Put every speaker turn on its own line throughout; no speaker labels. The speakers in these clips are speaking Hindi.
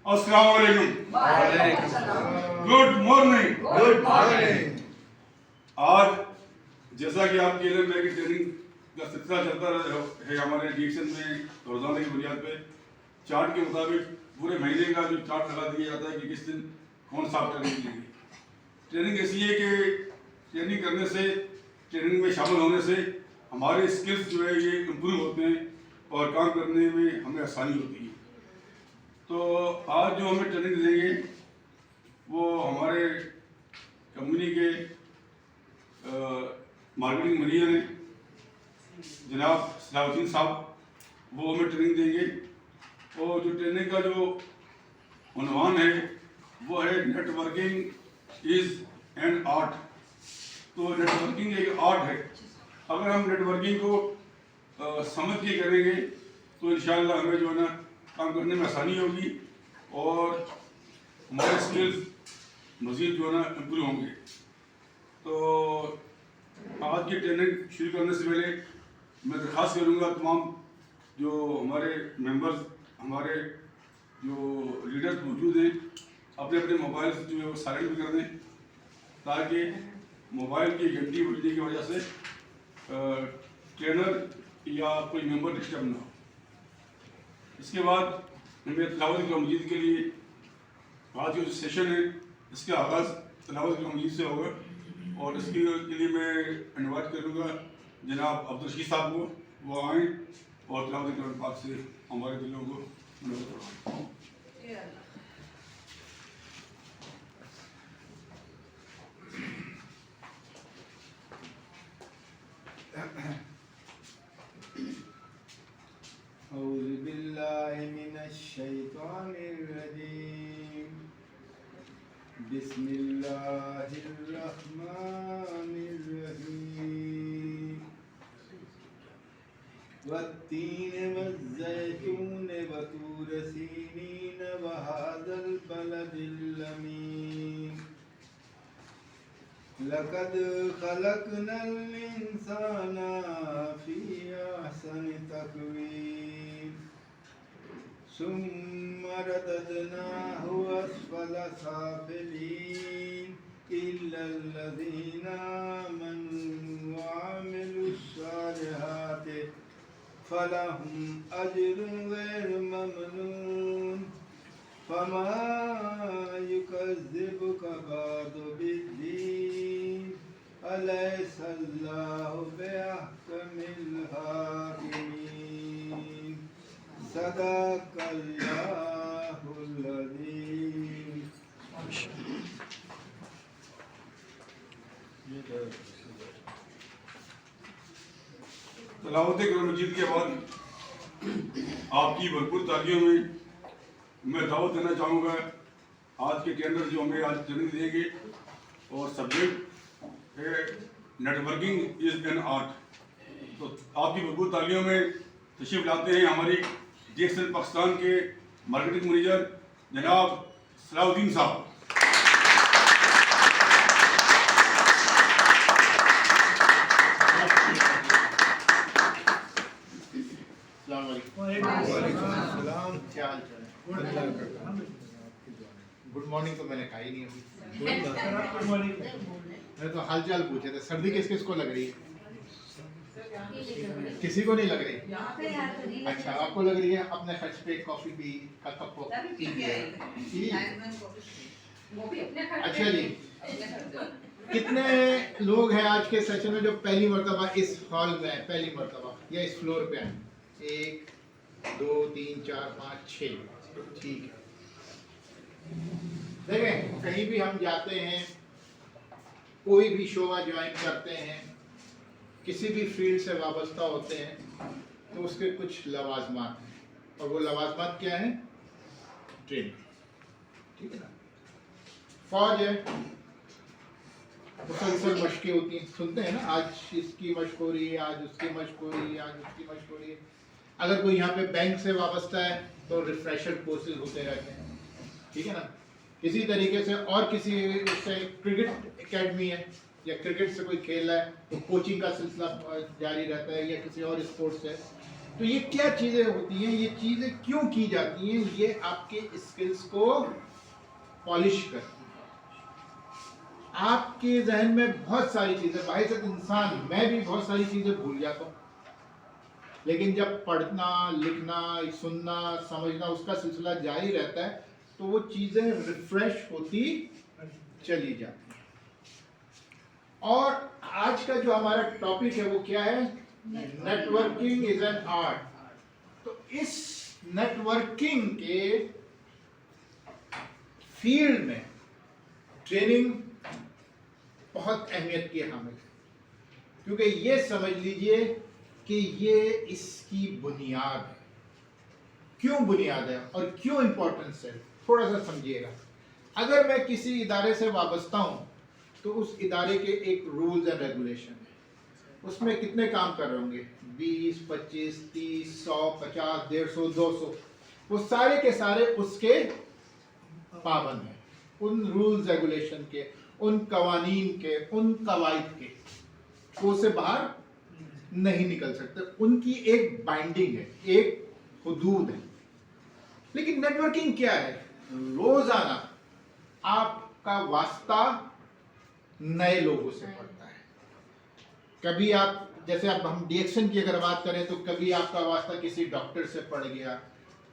अस्सलाम वालेकुम। Good morning. आज जैसा कि आपके इल्म में कि ट्रेनिंग का सिलसिला चलता है हमारे डिवीजन में रोजाना की बुनियाद पे चार्ट के मुताबिक पूरे महीने का जो चार्ट लगा दिया जाता है कि किस दिन कौन सा ट्रेनिंग मिलेगी। ट्रेनिंग ऐसी है कि ट्रेनिंग करने से, ट्रेनिंग में शामिल होने से हमारे स्किल्स जो है ये इम्प्रूव होते हैं और काम करने में हमें आसानी होती है। तो आज जो हमें ट्रेनिंग देंगे वो हमारे कंपनी के मार्केटिंग मैनेजर हैं जनाब सलाउद्दीन साहब, वो हमें ट्रेनिंग देंगे। और जो ट्रेनिंग का जो उन्वान है वो है नेटवर्किंग इज़ एन आर्ट। तो नेटवर्किंग एक आर्ट है। अगर हम नेटवर्किंग को समझ के करेंगे तो इंशाअल्लाह हमें जो है ना काम करने में आसानी होगी और हमारे स्किल्स मज़ीद जो है ना इम्प्रूव होंगे। तो आज की ट्रेनिंग शुरू करने से पहले मैं दरख्वास्त करूँगा तमाम जो हमारे मेंबर्स, हमारे जो लीडर्स मौजूद हैं, अपने अपने मोबाइल जो है वो साइलेंट भी कर दें ताकि मोबाइल की घंटी बजने की वजह से ट्रेनर या कोई मेंबर डिस्टर्ब ना हो। इसके बाद हमें तिलावत की मजीद के लिए आज जो सेशन है इसका आगाज़ तिलावत की मजीद से होगा और इसके लिए मैं इनवाइट करूँगा जनाब अब्दुल रशीद साहब को, वो आएँ और तिलावत के पाक से हमारे दिलों को
औज़ु बिल्लाहि मिनश शैतानिर रजीम। बिस्मिल्लाहिर रहमानिर रहीम। वत्तीन वज़्ज़ैतून वतूर सीनीन वहाज़ल बलदिल अमीन। लक़द ख़लक़नल इंसाना फ़ी अहसनि तक़वीम सुम्मा रददनाहु अस्फ़ल साफ़िलीन इल्लल्लज़ीना आमनू व अमिलुस्सालिहाति फ़लहुम अज्रुन ग़ैरु ममनून फमा युकज़्ज़िबुका बअदु बिद्दीन अलैहिस्सलाहु बिअहकमिल हाकिमीन। सदक़ल्लाहुल अज़ीम।
तिलावत कुरान मजीद के बाद आपकी भरपूर तालियों में मैं दावत देना चाहूँगा। आज के ट्रेनर जो हमें आज ट्रेनिंग देंगे और सब्जेक्ट है नेटवर्किंग इज़ एन आर्ट। तो आपकी भरपूर तालियों में तशरीफ लाते हैं हमारी DXL पाकिस्तान के मार्केटिंग मैनेजर जनाब सलाउद्दीन साहब।
गुड मॉर्निंग तो मैंने कहा ही नहीं अभी। मैंने तो हाल चाल पूछे थे। सर्दी किस किस को लग रही है? किसी को नहीं लग रही? अच्छा, आपको लग रही है? अपने खर्च पे कॉफी पी का कप पी लिया। अच्छा जी, कितने लोग हैं आज के सेशन में जो पहली मर्तबा इस हॉल में है, पहली मर्तबा या इस फ्लोर पे हैं? 1 2 3 4 5 6। ठीक है। देखें, कहीं भी हम जाते हैं, कोई भी शोबा ज्वाइन करते हैं, किसी भी फील्ड से वाबस्ता होते हैं तो उसके कुछ लवाजमात हैं और वो लवाजमात क्या है? ट्रेनिंग। ठीक है ना? फौज है, मुसलसल मशकें होती हैं, सुनते हैं ना, आज इसकी मशक हो रही है, आज उसकी मशक हो रही है, आज उसकी मशक हो रही है। अगर कोई यहाँ पे बैंक से वाबस्ता है तो रिफ्रेशर कोर्सेज होते रहते हैं। ठीक है ना? इसी तरीके से और किसी से क्रिकेट एकेडमी है या क्रिकेट से कोई खेल रहा है तो कोचिंग का सिलसिला जारी रहता है या किसी और स्पोर्ट्स से। तो ये क्या चीजें होती हैं, ये चीजें क्यों की जाती हैं, ये आपके स्किल्स को पॉलिश करती है। आपके जहन में बहुत सारी चीजें, बाहिसत इंसान, मैं भी बहुत सारी चीजें भूल जाता हूँ, लेकिन जब पढ़ना लिखना सुनना समझना उसका सिलसिला जारी रहता है तो वो चीजें रिफ्रेश होती चली जाती हैं। और आज का जो हमारा टॉपिक है वो क्या है, नेटवर्किंग इज एन आर्ट। तो इस नेटवर्किंग के फील्ड में ट्रेनिंग बहुत अहमियत की हामिल है, क्योंकि ये समझ लीजिए कि ये इसकी बुनियाद है। क्यों बुनियाद है और क्यों इंपॉर्टेंस है, थोड़ा सा समझिएगा। अगर मैं किसी इदारे से वाबस्ता हूं तो उस इदारे के एक रूल्स एंड रेगुलेशन है, उसमें कितने काम कर रहे होंगे, 20, 25, 30, 100, 50, 150, 200, वो सारे के सारे उसके पाबंद हैं, उन रूल्स रेगुलेशन के, उन कवानीन के, उन कवायद के, वो से बाहर नहीं निकल सकते। उनकी एक बाइंडिंग है, एक हुदूद है। लेकिन नेटवर्किंग क्या है, रोजाना आपका वास्ता नए लोगों से पड़ता है। कभी आप, जैसे अब हम डीएक्शन की अगर बात करें तो कभी आपका वास्ता किसी डॉक्टर से पड़ गया,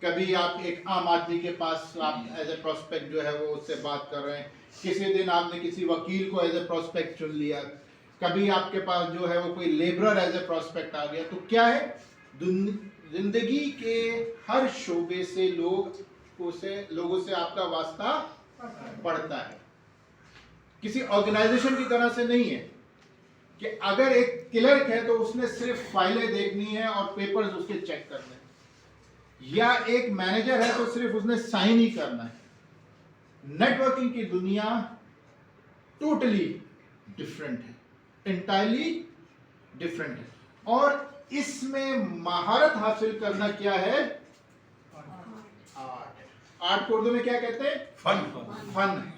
कभी आप एक आम आदमी के पास आप एज ए प्रोस्पेक्ट जो है वो उससे बात कर रहे हैं, किसी दिन आपने किसी वकील को एज ए प्रोस्पेक्ट चुन लिया, कभी आपके पास जो है वो कोई लेबरर एज ए प्रोस्पेक्ट आ गया। तो क्या है, जिंदगी के हर शोबे से लोगों से आपका वास्ता पड़ता है। किसी ऑर्गेनाइजेशन की तरह से नहीं है कि अगर एक क्लर्क है तो उसने सिर्फ फाइलें देखनी है और पेपर्स उसके चेक करने हैं, या एक मैनेजर है तो सिर्फ उसने साइन ही करना है। नेटवर्किंग की दुनिया टोटली डिफरेंट है, इंटायरली डिफरेंट है। और इसमें महारत हासिल करना क्या है, आर्ट। आर्ट को उर्दू में क्या कहते हैं,
फन।
फन है।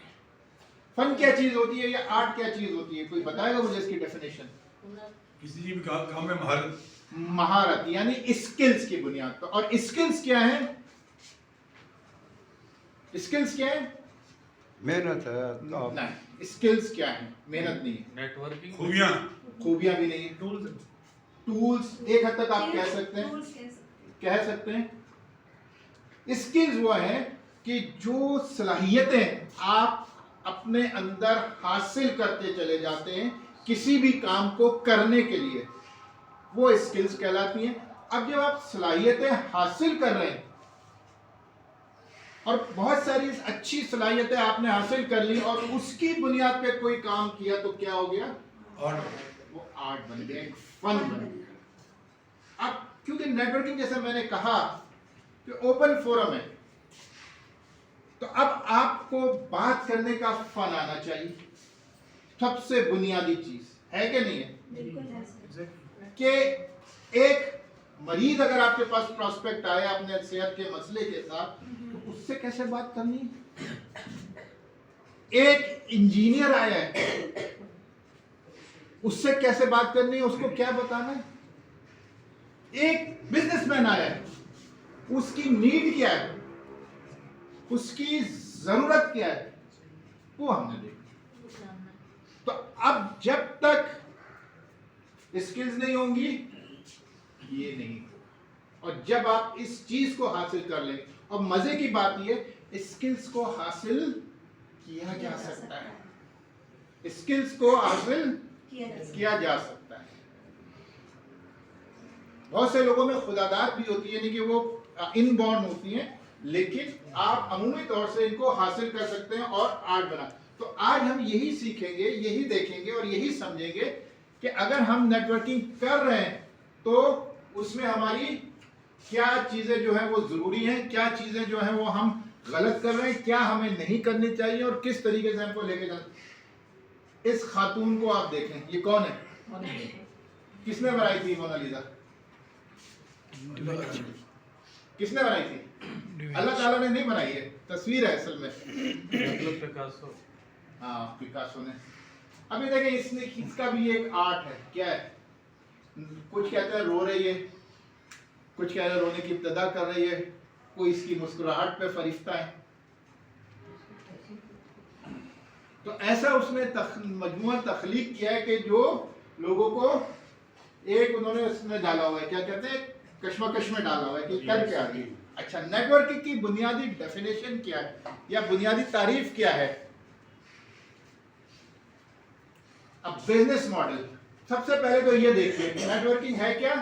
फन क्या चीज होती है या आर्ट क्या चीज होती है, कोई बताएगा मुझे इसकी डेफिनेशन।
किसी भी काम में महारत,
महारत यानी स्किल्स की बुनियाद पर। और स्किल्स क्या है, स्किल्स क्या है,
मेहनत है तो
नहीं, स्किल्स क्या है, मेहनत नहीं है,
नेटवर्किंग,
खूबियां भी नहीं है, टूल्स एक हद तक आप कह सकते हैं। स्किल्स वो है कि जो सलाहियतें आप अपने अंदर हासिल करते चले जाते हैं किसी भी काम को करने के लिए, वो स्किल्स कहलाती हैं। अब जब आप सलाहियतें हासिल कर रहे हैं और बहुत सारी अच्छी सलाहियतें आपने हासिल कर ली और उसकी बुनियाद पे कोई काम किया तो क्या हो गया, वो आर्ट बन गया, एक फन बन गया। अब क्योंकि नेटवर्किंग जैसे मैंने कहा कि ओपन फोरम है, तो अब आपको बात करने का फन आना चाहिए। सबसे बुनियादी चीज है कि नहीं है, कि एक मरीज अगर आपके पास प्रोस्पेक्ट आया अपने सेहत के मसले के साथ, तो उससे कैसे बात करनी है। एक इंजीनियर आया है, उससे कैसे बात करनी है, उसको क्या बताना है। एक बिजनेसमैन आया है, उसकी नीड क्या है, उसकी जरूरत क्या है, वो हमने देखा। तो अब जब तक स्किल्स नहीं होंगी ये नहीं होगा। और जब आप इस चीज को हासिल कर लेंगे, और मजे की बात ये, स्किल्स को हासिल किया जा सकता है, स्किल्स को हासिल किया जा सकता है। बहुत से लोगों में खुदादात भी होती है, यानी कि वो इनबॉर्न होती हैं, लेकिन आप अमूमी तौर से इनको हासिल कर सकते हैं और आर्ट बना। तो आज हम यही सीखेंगे, यही देखेंगे और यही समझेंगे कि अगर हम नेटवर्किंग कर रहे हैं तो उसमें हमारी क्या चीजें जो है वो जरूरी हैं, क्या चीजें जो है वो हम गलत कर रहे हैं, क्या हमें नहीं करनी चाहिए और किस तरीके से हमको लेके जाना। इस खातून को आप देखें, ये कौन है, किसने बनाई थी मोनालिसा, किसने बनाई थी, अल्लाह ताला ने नहीं बनाई है, तस्वीर है असल में,
पिकासो।
हाँ पिकासो ने। अभी देखें इसने, इसका भी एक आर्ट है, क्या है, कुछ कहते हैं रो रही है, कुछ कह रहे रोने की इब्तदा कर रही है, कोई इसकी मुस्कुराहट पे फरिश्ता है। तो ऐसा उसने मजमूआ तख्लीक किया है कि जो लोगों को एक उन्होंने उसमें डाला हुआ है, क्या कहते हैं, कश्मकश में डाला हुआ है कि कर क्या रही। अच्छा, नेटवर्किंग की बुनियादी डेफिनेशन क्या है या बुनियादी तारीफ क्या है? अब बिजनेस मॉडल, सबसे पहले तो ये देखिए नेटवर्किंग है क्या?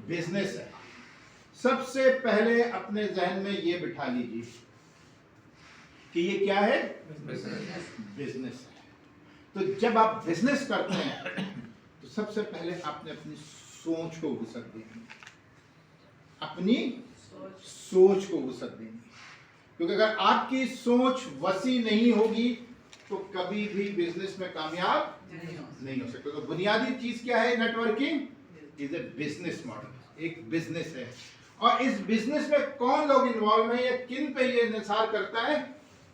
बिजनेस है। सबसे पहले अपने जहन में ये बिठा लीजिए कि ये क्या है? बिजनेस है। तो जब आप बिजनेस करते हैं तो सबसे पहले आपने अपनी सोच को वुसअत देनी, अपनी सोच को वुसअत देनी, क्योंकि अगर आपकी सोच वसी नहीं होगी तो कभी भी बिजनेस में कामयाब नहीं हो सकते। तो बुनियादी चीज क्या है? Networking is a business model, एक बिजनेस है। और इस बिजनेस में कौन लोग इन्वॉल्व हैं या किन पे ये इंहिसार करता है?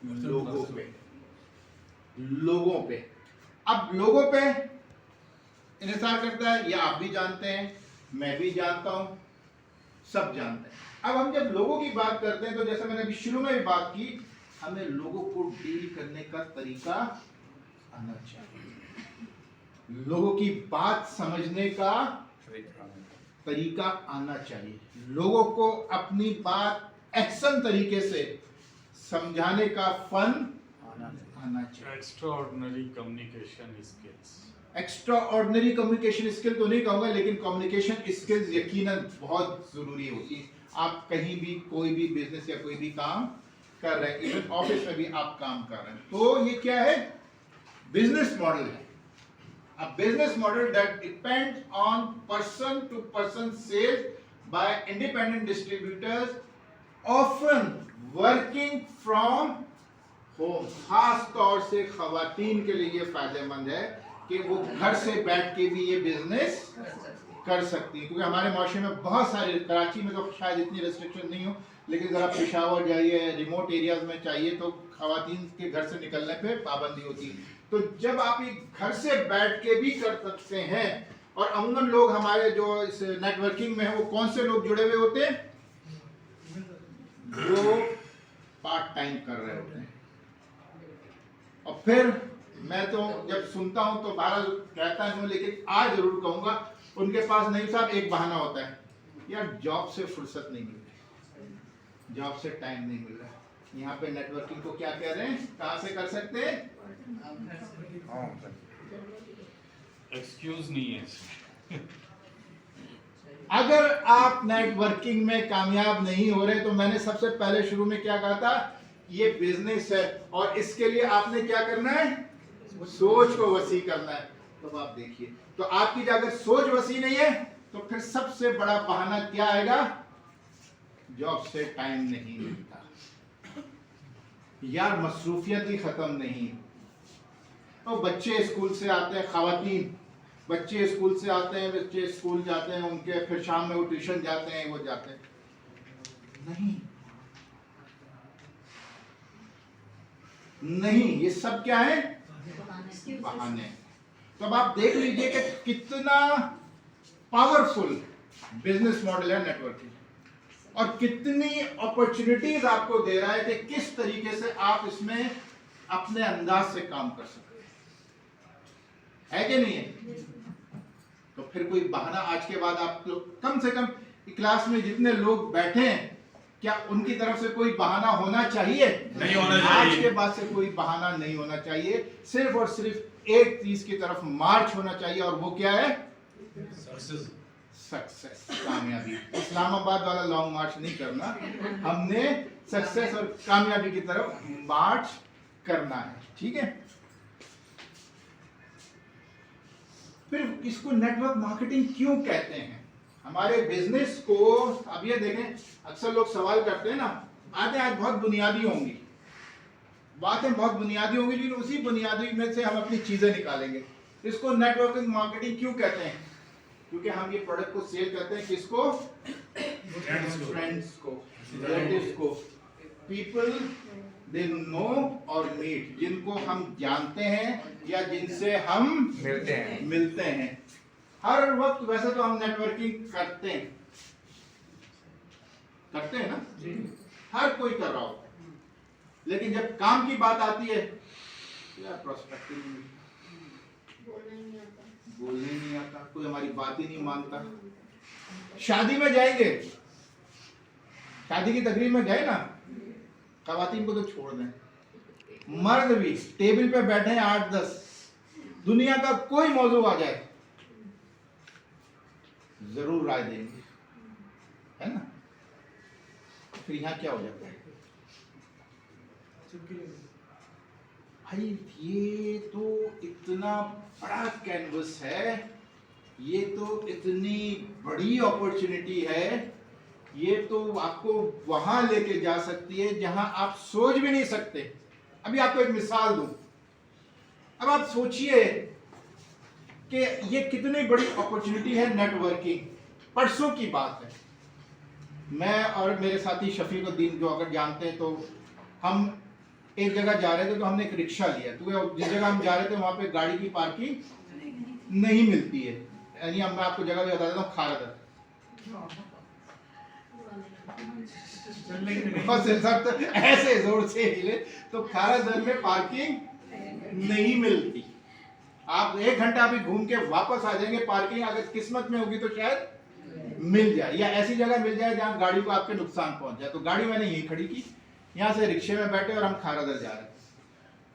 लोगों पे, लोगों पे। अब लोगों पे इंहिसार करता है, ये आप भी जानते हैं, मैं भी जानता हूं, सब जानते हैं। अब हम जब लोगों की बात करते हैं तो जैसे मैंने अभी शुरू में भी बात की, हमें लोगों को डील करने का तरीका आना चाहिए, लोगों की बात समझने का तरीका आना चाहिए, लोगों को अपनी बात एहसन तरीके से समझाने का फन आना चाहिए।
Extraordinary communication skills.
Extraordinary communication skill तो नहीं कहूंगा, लेकिन कम्युनिकेशन स्किल्स यकीनन बहुत जरूरी होती है। आप कहीं भी कोई भी बिजनेस या कोई भी काम कर रहे हैं, इवन ऑफिस में भी आप काम कर रहे हैं, तो ये क्या है? बिजनेस मॉडल है। A business model that depends on person-to-person sales by independent distributors, often working from home। खास तौर से खवातीन के लिए ये फायदेमंद है कि वो घर से बैठ के भी ये बिजनेस कर सकती है, क्योंकि हमारे माशरे में बहुत सारे, कराची में तो शायद इतनी रेस्ट्रिक्शन नहीं हो, लेकिन ज़रा पेशावर जाइए, रिमोट एरियाज में चाहिए तो खवातीन के घर से निकलने पे पाबंदी होती है। तो जब आप एक घर से बैठ के भी कर सकते हैं, और अमूमन लोग हमारे जो इस नेटवर्किंग में है वो कौन से लोग जुड़े हुए होते हैं? जो पार्ट टाइम कर रहे होते हैं। और फिर मैं तो जब सुनता हूं तो बहरहाल कहता हूं, लेकिन आज जरूर कहूंगा, उनके पास नहीं साहब एक बहाना होता है, यार जॉब से फुर्सत नहीं मिल रही, जॉब से टाइम नहीं मिल रहा। यहाँ पे नेटवर्किंग को क्या कह रहे हैं? कहाँ से कर सकते हैं?
एक्सक्यूज नहीं है।
अगर आप नेटवर्किंग में कामयाब नहीं हो रहे तो मैंने सबसे पहले शुरू में क्या कहा था? ये बिजनेस है और इसके लिए आपने क्या करना है? सोच को वसी करना है। तो आप देखिए, तो आपकी अगर सोच वसी नहीं है तो फिर सबसे बड़ा बहाना क्या आएगा? जॉब से टाइम नहीं मिलता, यार मसरूफियत ही खत्म नहीं। तो बच्चे स्कूल से आते हैं, खवातीन बच्चे स्कूल से आते हैं, बच्चे स्कूल जाते हैं, उनके फिर शाम में वो ट्यूशन जाते हैं, वो जाते हैं नहीं, ये सब क्या है? बहाने। तब आप देख लीजिए कि कितना पावरफुल बिजनेस मॉडल है नेटवर्किंग, और कितनी अपॉर्चुनिटीज आपको दे रहा है कि किस तरीके से आप इसमें अपने अंदाज से काम कर सकते हैं, है कि नहीं है? तो फिर कोई बहाना आज के बाद आप लोग, कम से कम क्लास में जितने लोग बैठे हैं, क्या उनकी तरफ से कोई बहाना होना चाहिए?
नहीं होना चाहिए।
आज के बाद से कोई बहाना नहीं होना चाहिए, सिर्फ और सिर्फ एक चीज की तरफ मार्च होना चाहिए, और वो क्या है? सक्सेस, कामयाबी। इस्लामाबाद वाला लॉन्ग मार्च नहीं करना, हमने सक्सेस और कामयाबी की तरफ मार्च करना है, ठीक है? फिर इसको नेटवर्क मार्केटिंग क्यों कहते हैं? हमारे बिजनेस को, अब ये देखें, अक्सर लोग सवाल करते हैं ना, बातें आज बहुत बुनियादी होंगी, बातें बहुत बुनियादी होंगी, लेकिन उसी बुनियादी में से हम अपनी चीजें निकालेंगे। इसको नेटवर्किंग मार्केटिंग क्यों कहते हैं? क्योंकि हम ये प्रोडक्ट को सेल करते हैं किसको? फ्रेंड्स को, रिलेटिव्स को, पीपल दे नो और मीट, जिनको हम जानते हैं या जिनसे हम मिलते हैं। हर वक्त वैसे तो हम नेटवर्किंग करते हैं, करते हैं ना, हर कोई कर रहा होता है, लेकिन जब काम की बात आती है यार प्रोस्पेक्टिव बोलने नहीं आता, कोई हमारी बात ही नहीं मानता। शादी में जाएंगे, शादी की तकरीब में गए ना, खवातीन को तो छोड़ दें, मर्द भी टेबल पे बैठे हैं 8-10, दुनिया का कोई मौजू आ जाए जरूर राय देंगे, है ना। फिर यहाँ क्या हो जाता है भाई, ये तो इतना बड़ा कैनवस है, ये तो इतनी बड़ी अपॉर्चुनिटी है, ये तो आपको वहां लेके जा सकती है जहां आप सोच भी नहीं सकते। अभी आपको एक मिसाल दूं, अब आप सोचिए कि ये कितनी बड़ी अपॉर्चुनिटी है नेटवर्किंग। परसों की बात है, मैं और मेरे साथी शफीकुद्दीन जो अगर जानते हैं, तो हम एक जगह जा रहे थे, तो हमने एक रिक्शा लिया। तो जिस जगह हम जा रहे थे वहां पे गाड़ी की पार्किंग नहीं मिलती है, यानी अब मैं आपको जगह भी बता देता हूँ, खारदर। तो ऐसे जोर से हिले तो खारदर में पार्किंग नहीं मिलती। आप 1 घंटा भी घूम के वापस आ जाएंगे, पार्किंग अगर किस्मत में होगी तो शायद मिल जाए, या ऐसी जगह मिल जाए जहां गाड़ी को आपके नुकसान पहुंच जाए। तो गाड़ी मैंने यहीं खड़ी की, यहाँ से रिक्शे में बैठे और हम खारदर जा रहे थे।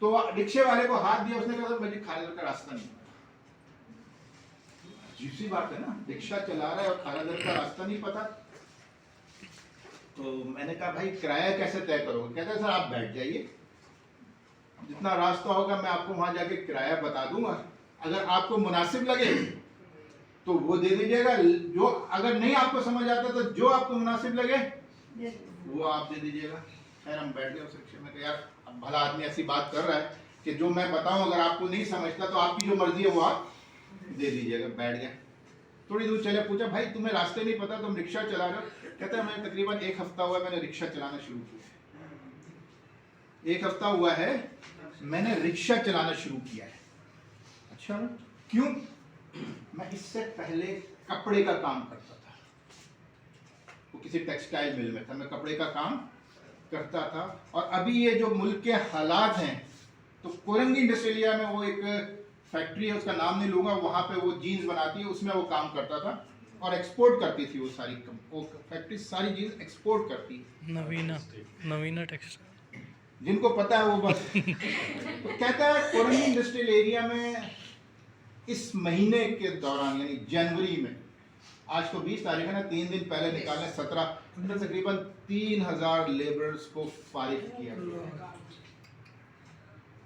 तो रिक्शे वाले को हाथ दिया, उसने कहा मुझे खारदर का रास्ता नहीं पता। अजीब सी बात है ना, रिक्शा चला रहा है और खारदर का रास्ता नहीं पता। तो मैंने कहा भाई किराया कैसे तय करोगे? कहते सर आप बैठ जाइए, जितना रास्ता होगा मैं आपको वहां जाके किराया बता दूंगा, अगर आपको मुनासिब लगे तो वो दे दीजिएगा, जो अगर नहीं आपको समझ आता तो जो आपको मुनासिब लगे वो आप दे दीजिएगा। खैर हम बैठ गए उस रिक्शे में, यार अब भला आदमी ऐसी बात कर रहा है कि जो मैं बताऊं अगर आपको नहीं समझता तो आपकी जो मर्जी है वो आप दे दीजिएगा। बैठ गए, थोड़ी दूर चले, पूछा भाई तुम्हें रास्ते नहीं पता, तुम रिक्शा चला रहे हो? कहते हैं मैं तकरीबन 1 हफ्ता हुआ मैंने रिक्शा चलाना शुरू किया। 1 हफ्ता हुआ है मैंने रिक्शा चलाना शुरू किया है। अच्छा क्यों? मैं इससे पहले कपड़े का काम करता था, वो किसी टेक्सटाइल मिल में था, मैं कपड़े का काम करता था। और अभी ये जो मुल्क के हालात हैं, तो कोरंगी इंडस्ट्रिया में वो एक फैक्ट्री है, उसका नाम नहीं लूंगा, वहां पे वो जीन्स बनाती है, उसमें वो काम करता था और एक्सपोर्ट करती थी। वो सारी वो फैक्ट्री सारी जीन्स एक्सपोर्ट करती है।
नवीना टेक्सटाइल,
जिनको पता है वो बस तो कहता है कोरंगी इंडस्ट्रियल एरिया में इस महीने के दौरान, यानी जनवरी में, आज तो 20 तारीख है ना, 3 दिन पहले निकाले 17, तकरीबन 3000 लेबरर्स को फारिग किया गया।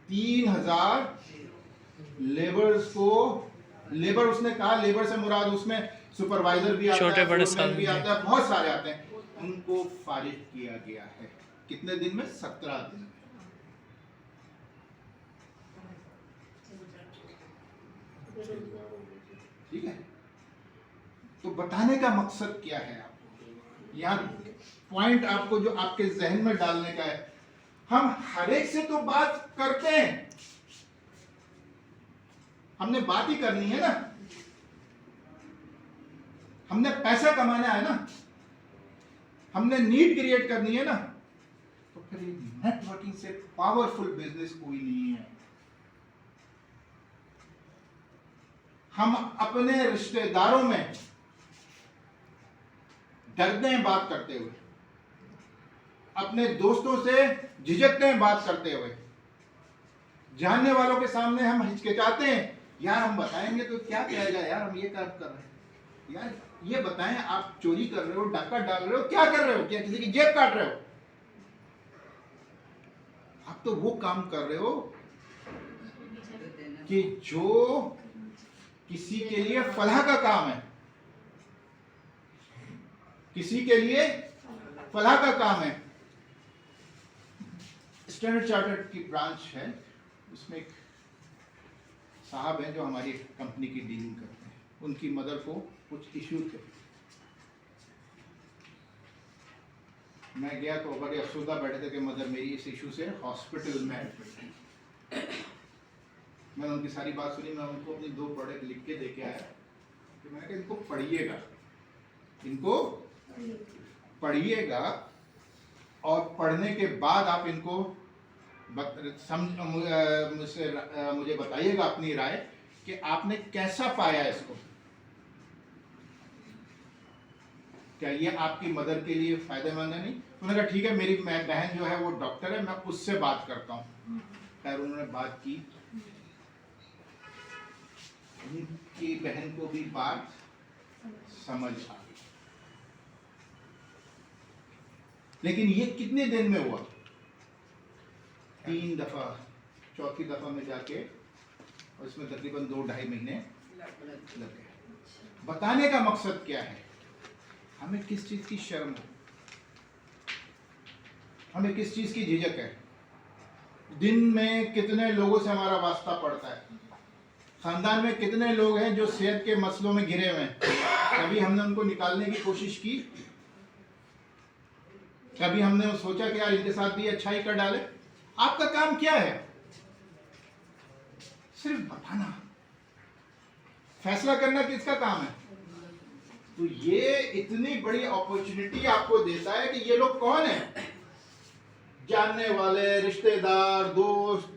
3000 लेबर्स को, लेबर उसने कहा, लेबर से मुराद उसमें सुपरवाइजर भी आता
छोटे
है,
बड़े
फोरमैन भी आता है, बहुत सारे आते हैं, उनको फारिग किया गया है। कितने दिन में? 17 दिन में। ठीक है, तो बताने का मकसद क्या है आपको, यहाँ पॉइंट आपको जो आपके जहन में डालने का है, हम हर एक से तो बात करते हैं, हमने बात ही करनी है ना, हमने पैसा कमाना है ना, हमने नीड क्रिएट करनी है ना। तो फिर नेटवर्किंग से पावरफुल बिजनेस कोई नहीं है। हम अपने रिश्तेदारों में डरते हैं बात करते हुए, अपने दोस्तों से झिझकते हैं बात करते हुए, जानने वालों के सामने हम हिचकिचाते हैं, यार हम बताएंगे तो क्या कहेगा, यार हम ये काम कर रहे हैं, यार ये बताएं आप चोरी कर रहे हो, डाका डाल रहे हो, क्या कर रहे हो, क्या किसी की जेब काट रहे हो? आप तो वो काम कर रहे हो कि जो किसी के लिए फलाह का काम है, किसी के लिए फलाह का काम है। स्टैंडर्ड चार्टर्ड की ब्रांच है, उसमें एक साहब हैं जो हमारी कंपनी की डीलिंग करते हैं, उनकी मदर को कुछ इश्यू थे। मैं गया तो बड़े अफसोसदा बैठे थे कि मदर मेरी इस इशू से हॉस्पिटल में एडमिट है। मैंने उनकी सारी बात सुनी, मैं उनको अपनी 2 प्रोडक्ट लिख के दे के आया कि मैंने कहा इनको पढ़िएगा, इनको पढ़िएगा और पढ़ने के बाद आप इनको मुझे बताइएगा अपनी राय कि आपने कैसा पाया इसको। क्या ये आपकी मदर के लिए फायदेमंद है? नहीं। उन्होंने कहा ठीक है, मेरी बहन जो है वो डॉक्टर है, मैं उससे बात करता हूँ। खैर उन्होंने बात की, उनकी बहन को भी बात समझ आ गई। लेकिन ये कितने दिन में हुआ? 3 दफा, चौथी दफा में जाके, और इसमें तकरीबन 2-2.5 महीने लग गए। बताने का मकसद क्या है? हमें किस चीज की शर्म है, हमें किस चीज की झिझक है? दिन में कितने लोगों से हमारा वास्ता पड़ता है, खानदान में कितने लोग हैं जो सेहत के मसलों में घिरे हुए हैं। कभी हमने उनको निकालने की कोशिश की? कभी हमने सोचा कि यार इनके साथ भी अच्छाई कर डाले? आपका काम क्या है? सिर्फ बताना। फैसला करना किसका काम है? तो ये इतनी बड़ी अपॉर्चुनिटी आपको देता है कि ये लोग कौन है? जानने वाले, रिश्तेदार, दोस्त,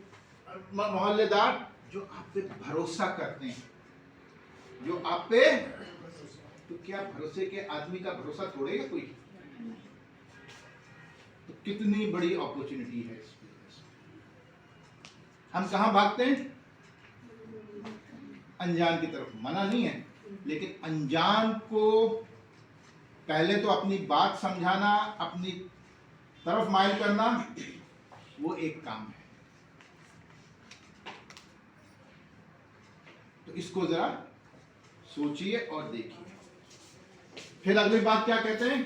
मोहल्लेदार, जो आप पे भरोसा करते हैं, जो आप पे, तो क्या भरोसे के आदमी का भरोसा तोड़ेगा कोई? तो कितनी बड़ी अपॉर्चुनिटी है इस बिजनेस में। हम कहां भागते हैं? अनजान की तरफ। मना नहीं है, लेकिन अनजान को पहले तो अपनी बात समझाना, अपनी तरफ माइल करना, वो एक काम है। तो इसको जरा सोचिए और देखिए। फिर अगली बात क्या कहते हैं?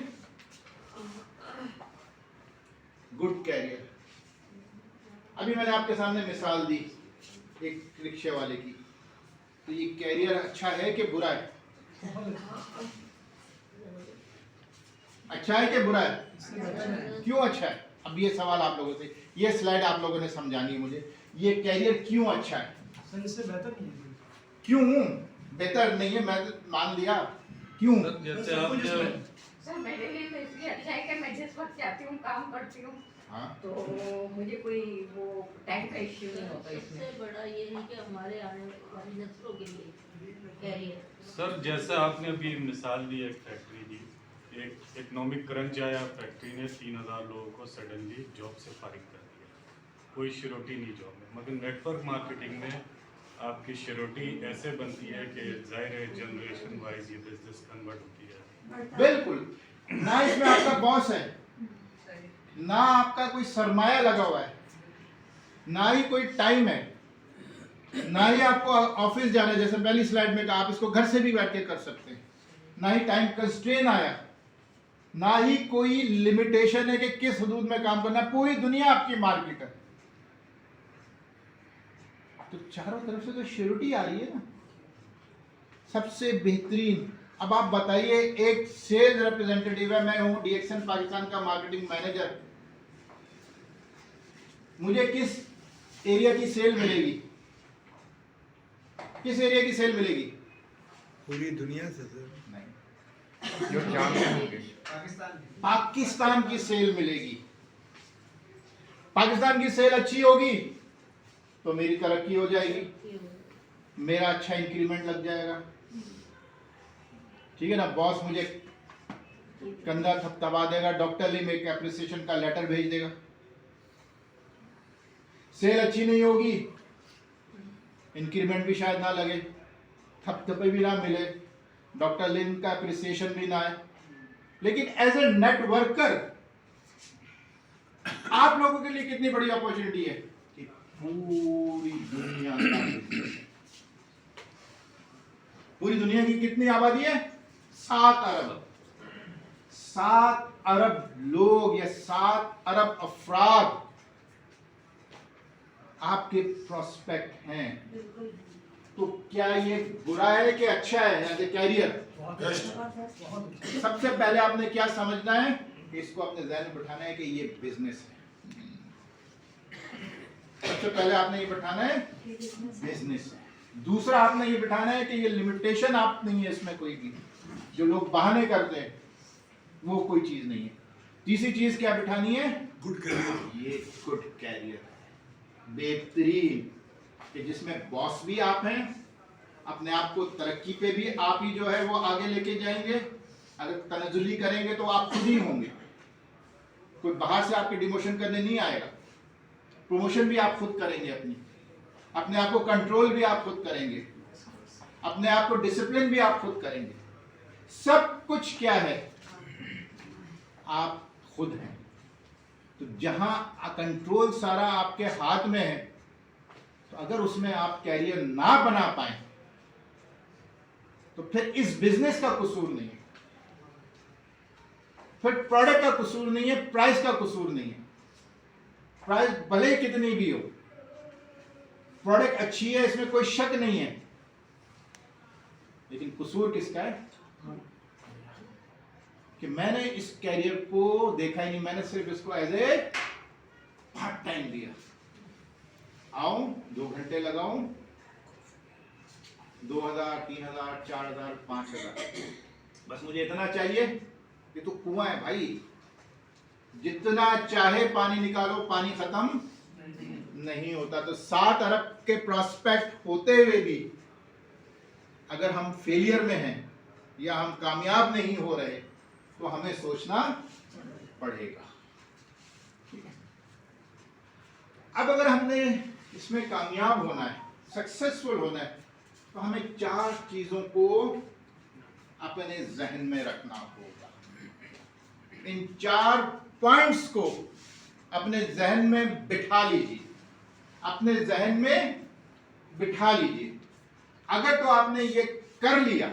Good career. अभी मैंने आपके सामने मिसाल दी एक रिक्शे वाले की। तो ये कैरियर अच्छा है कि बुरा है? अच्छा है कि बुरा है? क्यों अच्छा है? अब ये सवाल आप लोगों से, ये स्लाइड आप लोगों ने समझानी है मुझे। ये कैरियर क्यों अच्छा है?
इससे बेहतर नहीं है।
क्यों बेहतर नहीं है? मैं मान लिया, क्यों?
जैसे आपने
सर मेरे लिए तो इसलिए अच्छा है कि मैं जिस वक्त चाहती हूँ काम करती हूँ।
हाँ,
तो मुझे कोई वो टाइम का इश्यू नहीं होता इसमें।
सबसे बड़ा ये है कि हमारे आने वाली नस्लों के लिए कैरियर।
सर जैसे आपने अभी मिसाल दी एक फैक्ट्री की, एक इकोनॉमिक क्रंच आया, फैक्ट्री ने 3000 लोगों को सडनली जॉब से फारिग कर दिया। कोई श्योरिटी नहीं जॉब में। मगर नेटवर्क मार्केटिंग में आपकी श्योरिटी ऐसे बनती है कि जाहिर है जनरेशन वाइज ये बिजनेस कन्वर्ट होती है।
बिल्कुल। ना इसमें आपका बॉस है, ना आपका कोई सरमाया लगा हुआ है, ना ही कोई टाइम है, ना ही आपको ऑफिस जाना है। जैसे पहली स्लाइड में कहा, आप इसको घर से भी बैठ के कर सकते हैं। ना ही टाइम कंस्ट्रेन आया, ना ही कोई लिमिटेशन है कि किस हदूद में काम करना है। पूरी दुनिया आपकी मार्केट है। तो चारों तरफ से तो श्योरिटी आ रही है ना, सबसे बेहतरीन। अब आप बताइए, एक सेल्स रिप्रेजेंटेटिव है, मैं हूं डीएक्सन पाकिस्तान का मार्केटिंग मैनेजर, मुझे किस एरिया की सेल मिलेगी? किस एरिया की सेल मिलेगी?
पूरी दुनिया से सर,
नहीं,
जो जानते होंगे।
पाकिस्तान की सेल मिलेगी। पाकिस्तान की सेल अच्छी होगी तो मेरी तरक्की हो जाएगी, मेरा अच्छा इंक्रीमेंट लग जाएगा। ठीक है ना? बॉस मुझे कंधा थपथपा देगा, डॉक्टर ली में एक एप्रिसिएशन का लेटर भेज देगा। सेल अच्छी नहीं होगी, इंक्रीमेंट भी शायद ना लगे, थपथपे भी ना मिले, डॉक्टर लिन का एप्रिसिएशन भी ना आए। लेकिन एज ए नेटवर्कर आप लोगों के लिए कितनी बड़ी अपॉर्चुनिटी है कि पूरी दुनिया का business है। पूरी दुनिया की कितनी आबादी है? 7 अरब। 7 अरब लोग या 7 अरब अफराद आपके प्रोस्पेक्ट हैं। तो क्या ये बुरा है कि अच्छा है एज ए कैरियर? सबसे पहले आपने क्या समझना है? इसको अपने ज़हन में बिठाना है कि ये बिजनेस है। सबसे पहले आपने ये बिठाना है बिजनेस है। दूसरा आपने ये बिठाना है कि ये लिमिटेशन आप नहीं है इसमें कोई भी। जो लोग बहाने करते हैं वो कोई चीज नहीं है। तीसरी चीज क्या बिठानी है?
Good career.
ये गुड कैरियर है, बेहतरीन, कि जिसमें बॉस भी आप हैं, अपने आप को तरक्की पे भी आप ही जो है वो आगे लेके जाएंगे। अगर तनजुली करेंगे तो आप खुद ही होंगे, कोई बाहर से आपके डिमोशन करने नहीं आएगा। प्रमोशन भी आप खुद करेंगे, अपने आप को कंट्रोल भी आप खुद करेंगे, अपने आप को डिसिप्लिन भी आप खुद करेंगे। सब कुछ क्या है? आप खुद हैं। तो जहां कंट्रोल सारा आपके हाथ में है, तो अगर उसमें आप कैरियर ना बना पाए तो फिर इस बिजनेस का कसूर नहीं है, फिर प्रोडक्ट का कसूर नहीं है, प्राइस का कसूर नहीं है। प्राइस भले ही कितनी भी हो, प्रोडक्ट अच्छी है, इसमें कोई शक नहीं है, लेकिन कसूर किसका है? कि मैंने इस कैरियर को देखा ही नहीं, मैंने सिर्फ इसको एज ए पार्ट टाइम दिया। आऊं 2 घंटे लगाऊं, 2000, 3000, 4000, 5000, बस मुझे इतना चाहिए। ये तो कुआं है भाई, जितना चाहे पानी निकालो, पानी खत्म नहीं होता। तो 7 अरब के प्रोस्पेक्ट होते हुए भी अगर हम फेलियर में हैं या हम कामयाब नहीं हो रहे, तो हमें सोचना पड़ेगा। ठीक है? अब अगर हमने इसमें कामयाब होना है, सक्सेसफुल होना है, तो हमें 4 चीजों को अपने जहन में रखना होगा। इन 4 पॉइंट्स को अपने जहन में बिठा लीजिए, अपने जहन में बिठा लीजिए। अगर तो आपने ये कर लिया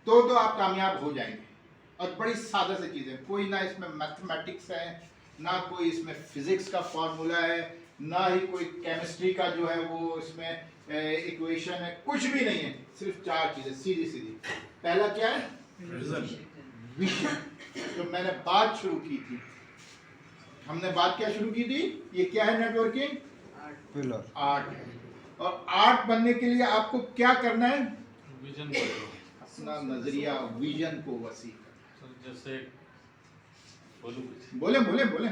तो आप कामयाब हो जाएंगे। और बड़ी सादा सी चीज है, कोई ना इसमें मैथमेटिक्स है, ना कोई इसमें फिजिक्स का फॉर्मूला है, ना ही कोई केमिस्ट्री का जो है वो इसमें इक्वेशन है, कुछ भी नहीं है। सिर्फ 4 चीजें सीधी सीधी। पहला क्या है? विजन। जो मैंने बात शुरू की थी, हमने बात क्या शुरू की थी? ये क्या है? Networking
pillar.
आर्ट है। और आर्ट बनने के लिए आपको क्या करना है?
विजन
अपना नजरिया, विजन को वसी करना।
जैसे बोलूं,
बोले बोले बोले।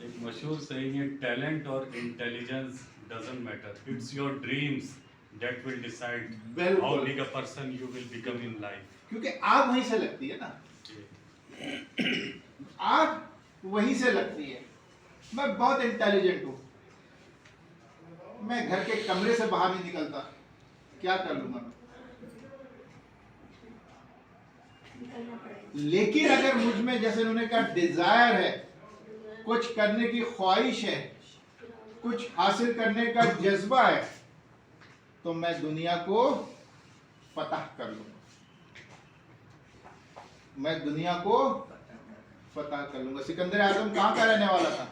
एक मशहूर saying है, टैलेंट और intelligence doesn't matter, it's your dreams that will decide
बिल्कुल।
How big a person you will become in life.
क्योंकि आग वहीं से लगती है ना, आग वहीं से लगती है। मैं बहुत इंटेलिजेंट हूं, मैं घर के कमरे से बाहर नहीं निकलता, क्या कर लूंगा मैं? लेकिन अगर मुझ में, जैसे उन्होंने कहा, डिजायर है, कुछ करने की ख्वाहिश है, कुछ हासिल करने का जज्बा है, तो मैं दुनिया को फतह कर लूंगा। मैं दुनिया को फतह कर लूंगा। सिकंदर आजम कहाँ का रहने वाला था?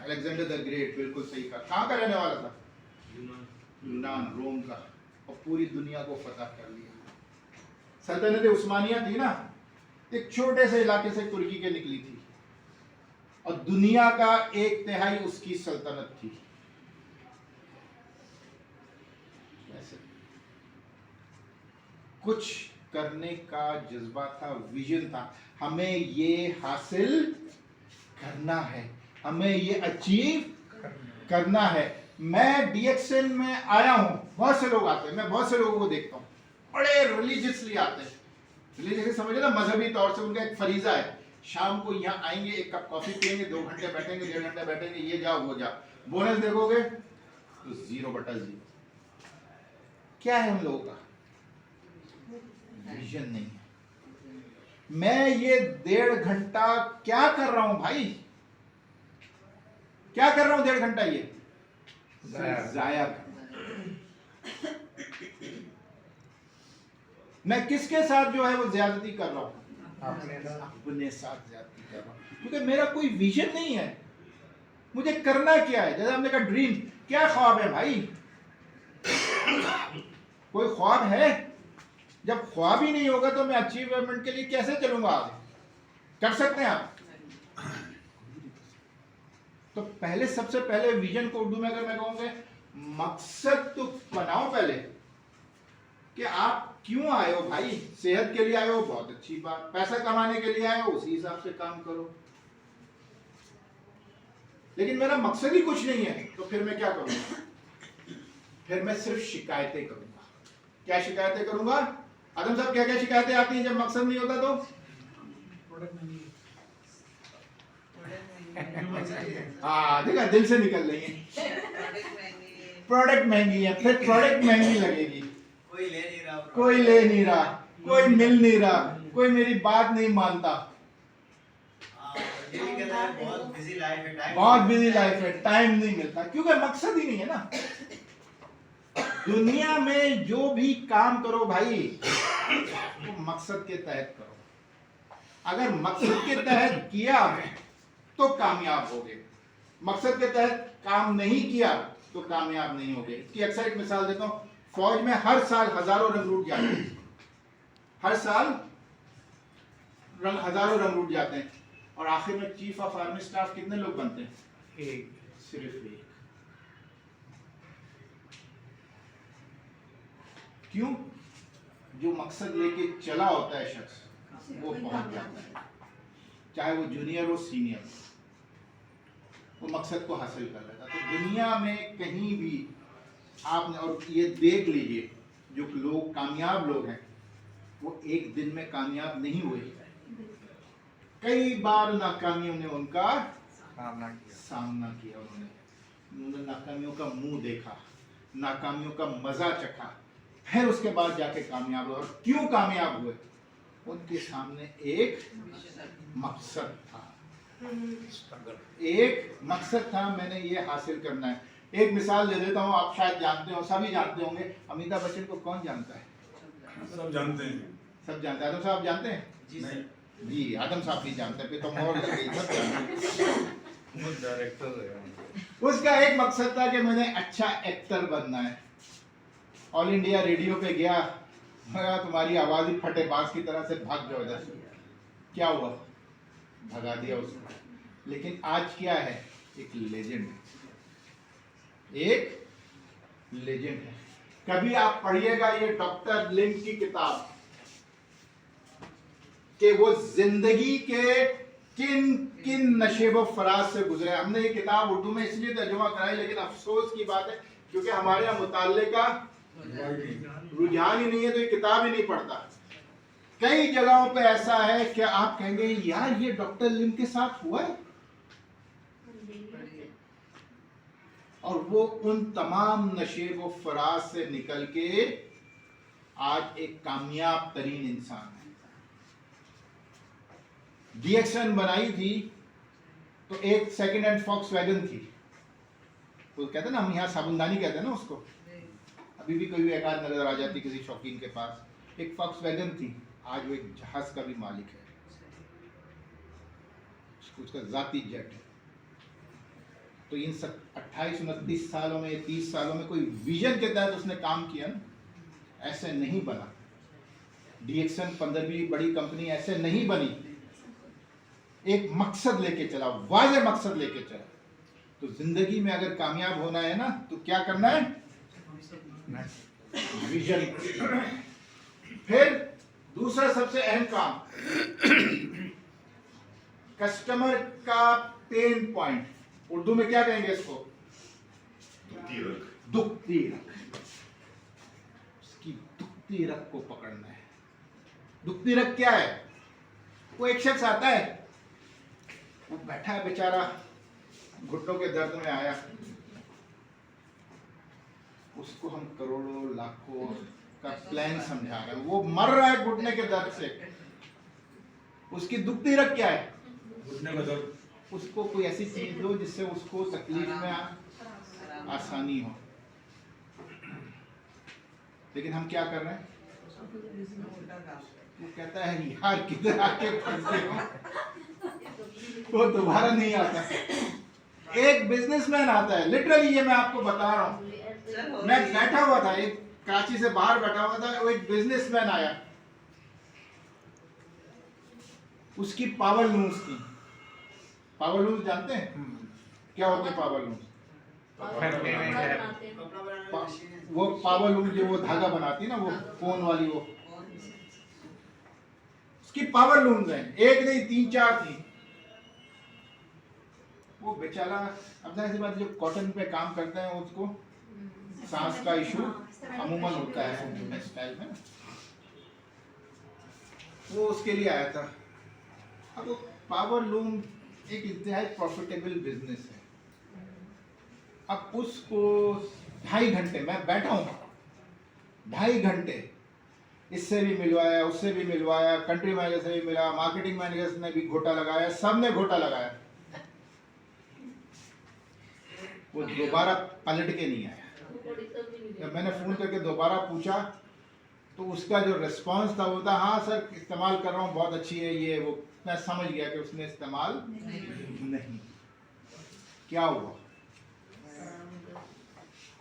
अलेक्जेंडर द ग्रेट, बिल्कुल सही कहा। कहाँ का रहने वाला था? यूनान, रोम का। और पूरी दुनिया को फतह कर लिया। सल्तनत उस्मानिया थी ना, एक छोटे से इलाके से तुर्की के निकली थी, और दुनिया का 1/3 उसकी सल्तनत थी। ऐसे कुछ करने का जज्बा था, विजन था, हमें ये हासिल करना है, हमें ये अचीव करना है। मैं डीएक्सएल में आया हूं, बहुत से लोग आते हैं, मैं बहुत से लोगों को देखता हूं, बड़े रिलीजियसली आते हैं। रिलीजियसली समझे ना, मजहबी तौर से उनका एक फरीजा है, शाम को यहाँ आएंगे, 1 कप कॉफी पियेंगे, 2 घंटे बैठेंगे, 1.5 घंटे बैठेंगे, ये जाओ वो जाओ। बोनस देखोगे तो 0/0। क्या है हम लोगों का? विजन नहीं है। मैं ये 1.5 घंटा क्या कर रहा हूं भाई? क्या कर रहा हूं 1.5 घंटा? ये जाया कर। मैं किसके साथ जो है वो ज्यादती कर रहा हूं? अपने साथ ज्यादती कर रहा हूं, क्योंकि मेरा कोई विजन नहीं है। मुझे करना क्या है? जैसे हमने कहा ड्रीम, क्या ख्वाब है भाई? कोई ख्वाब है? जब ख्वाब ही नहीं होगा तो मैं अचीवमेंट के लिए कैसे चलूंगा आगे? कर सकते हैं आप? तो पहले, सबसे पहले विजन को उर्दू में अगर मैं कहूंगा, मकसद तो बनाओ पहले कि आप क्यों आए हो भाई? सेहत के लिए आए हो, बहुत अच्छी बात। पैसा कमाने के लिए आए हो, उसी हिसाब से काम करो। लेकिन मेरा मकसद ही कुछ नहीं है, तो फिर मैं क्या करूंगा? फिर मैं सिर्फ शिकायतें करूंगा। क्या शिकायतें करूंगा? आदम साहब क्या क्या शिकायतें आती हैं जब मकसद नहीं होता? तो हाँ देखा, दिल से निकल रही है। प्रोडक्ट महंगी है, फिर प्रोडक्ट महंगी लगेगी, कोई ले नहीं रहा, कोई मिल नहीं रहा, कोई मेरी बात नहीं मानता। बहुत बिजी लाइफ है, टाइम नहीं मिलता, क्योंकि मकसद ही नहीं है ना। दुनिया में जो भी काम करो भाई, तो मकसद के तहत करो। अगर मकसद के तहत किया तो कामयाब होगे, मकसद के तहत काम नहीं किया तो कामयाब नहीं होगे। इसकी अक्सर एक मिसाल देता हूँ। फौज में हर साल हजारों रंगरूट जाते हैं, हर साल हजारों रंगरूट जाते हैं, और आखिर में चीफ ऑफ आर्मी स्टाफ कितने लोग बनते हैं? एक, सिर्फ एक। क्यों? जो मकसद लेके चला होता है शख्स, वो पहुंच जाता है, चाहे वो जूनियर हो सीनियर हो, वो मकसद को हासिल कर लेता। तो दुनिया में कहीं भी आपने, और ये देख लीजिए, जो लोग कामयाब लोग हैं वो एक दिन में कामयाब नहीं हुए, कई बार नाकामियों ने उनका सामना किया। उन्होंने नाकामियों का मुंह देखा, नाकामियों का मजा चखा, फिर उसके बाद जाके कामयाब हुए। और क्यों कामयाब हुए? उनके सामने एक मकसद था, एक मकसद था, मैंने ये हासिल करना है। एक मिसाल दे देता हूँ, आप शायद जानते हो, सभी जानते होंगे। अमिताभ बच्चन को कौन जानता है?
सब जानते हैं।
सब जानते हैं। आदम साहब जानते हैं? जी, आदम साहब भी जानते हैं, फिर तो और सब जानते हैं। उसका एक मकसद था कि मैंने अच्छा एक्टर बनना है। ऑल इंडिया रेडियो पे गया, तुम्हारी आवाज ही फटे बांस की तरह से, भाग जाओ इधर से। क्या हुआ? भगा दिया उसको। लेकिन आज क्या है? एक लेजेंड है, एक लेजेंड है। कभी आप पढ़िएगा ये डॉक्टर लिम की किताब, कि वो जिंदगी के किन किन नशेबो फराज से गुजरे। हमने ये किताब उर्दू में इसलिए तर्जुमा कराई, लेकिन अफसोस की बात है क्योंकि हमारे यहाँ मुताल्ले का रुझान ही नहीं है, तो ये किताब ही नहीं पढ़ता। कई जगहों पे ऐसा है कि आप कहेंगे यार ये डॉक्टर लिम के साथ हुआ है, और वो उन तमाम नशेब व फराज से निकल के आज एक कामयाब तरीन इंसान है। डीएक्सन बनाई थी तो एक सेकंड हैंड फॉक्सवैगन थी, तो कहते हैं ना, हम यहाँ साबुनदानी कहते हैं ना उसको, अभी भी कोई एक आध नजर आ जाती किसी शौकीन के पास। एक फॉक्सवैगन थी, आज वो एक जहाज का भी मालिक है, उसका जाती जेट है। तो इन 28-29 सालों में, 30 सालों में कोई विजन के तहत उसने काम किया ना, ऐसे नहीं बना। डीएक्सन 15वीं बड़ी कंपनी ऐसे नहीं बनी, एक मकसद लेके चला, वाज़े मकसद लेके चला। तो जिंदगी में अगर कामयाब होना है ना, तो क्या करना है? विजन। फिर दूसरा सबसे अहम काम, कस्टमर का पेन पॉइंट, उर्दू में क्या कहेंगे इसको? दुखती रख। उसकी दुखती रख को पकड़ना है। दुखती रख क्या है? वो एक शख्स आता है, वो बैठा है बेचारा, घुटनों के दर्द में आया, उसको हम करोड़ों लाखों का प्लान समझा रहे हैं, वो मर रहा है घुटने के दर्द से। उसकी दुखती रख क्या है?
घुटने का दर्द।
उसको कोई ऐसी चीज दो जिससे उसको तकलीफ में आसानी हो। लेकिन हम क्या कर रहे हैं? वो कहता है यार किधर आके फंसे हो, वो दोबारा नहीं आता। एक बिजनेसमैन आता है, लिटरली ये मैं आपको बता रहा हूँ। मैं बैठा हुआ था, एक कराची से बाहर बैठा हुआ था, वो एक बिजनेसमैन आया, उसकी पावर लूम्स थी। पावर लूम्स जानते हैं क्या होते हैं? पावर लूम्स, वो पावर लूम जो वो धागा बनाती है ना, वो कोन वाली, वो उसकी पावर लूम्स हैं, एक नहीं 3-4 थी। वो बेचारा अब ऐसी बात, जो कॉटन पे काम करते हैं उसको सांस का इशू अमूमन होता है टेक्सटाइल में, वो उसके लिए आया था। अब वो पावर लूम एक इंतहाई प्रॉफिटेबल बिजनेस है। अब उसको 2.5 घंटे मैं बैठा हूँ, 2.5 घंटे इससे भी मिलवाया, उससे भी मिलवाया, कंट्री मैनेजर से भी मिला, मार्केटिंग मैनेजर ने भी घोटा लगाया, सब ने घोटा लगाया, वो दोबारा पलट के नहीं आया। जब मैंने फोन करके दोबारा पूछा तो उसका जो रिस्पांस था वो था, हाँ सर इस्तेमाल कर रहा हूँ, बहुत अच्छी है ये वो। मैं समझ गया कि उसने इस्तेमाल नहीं। क्या हुआ,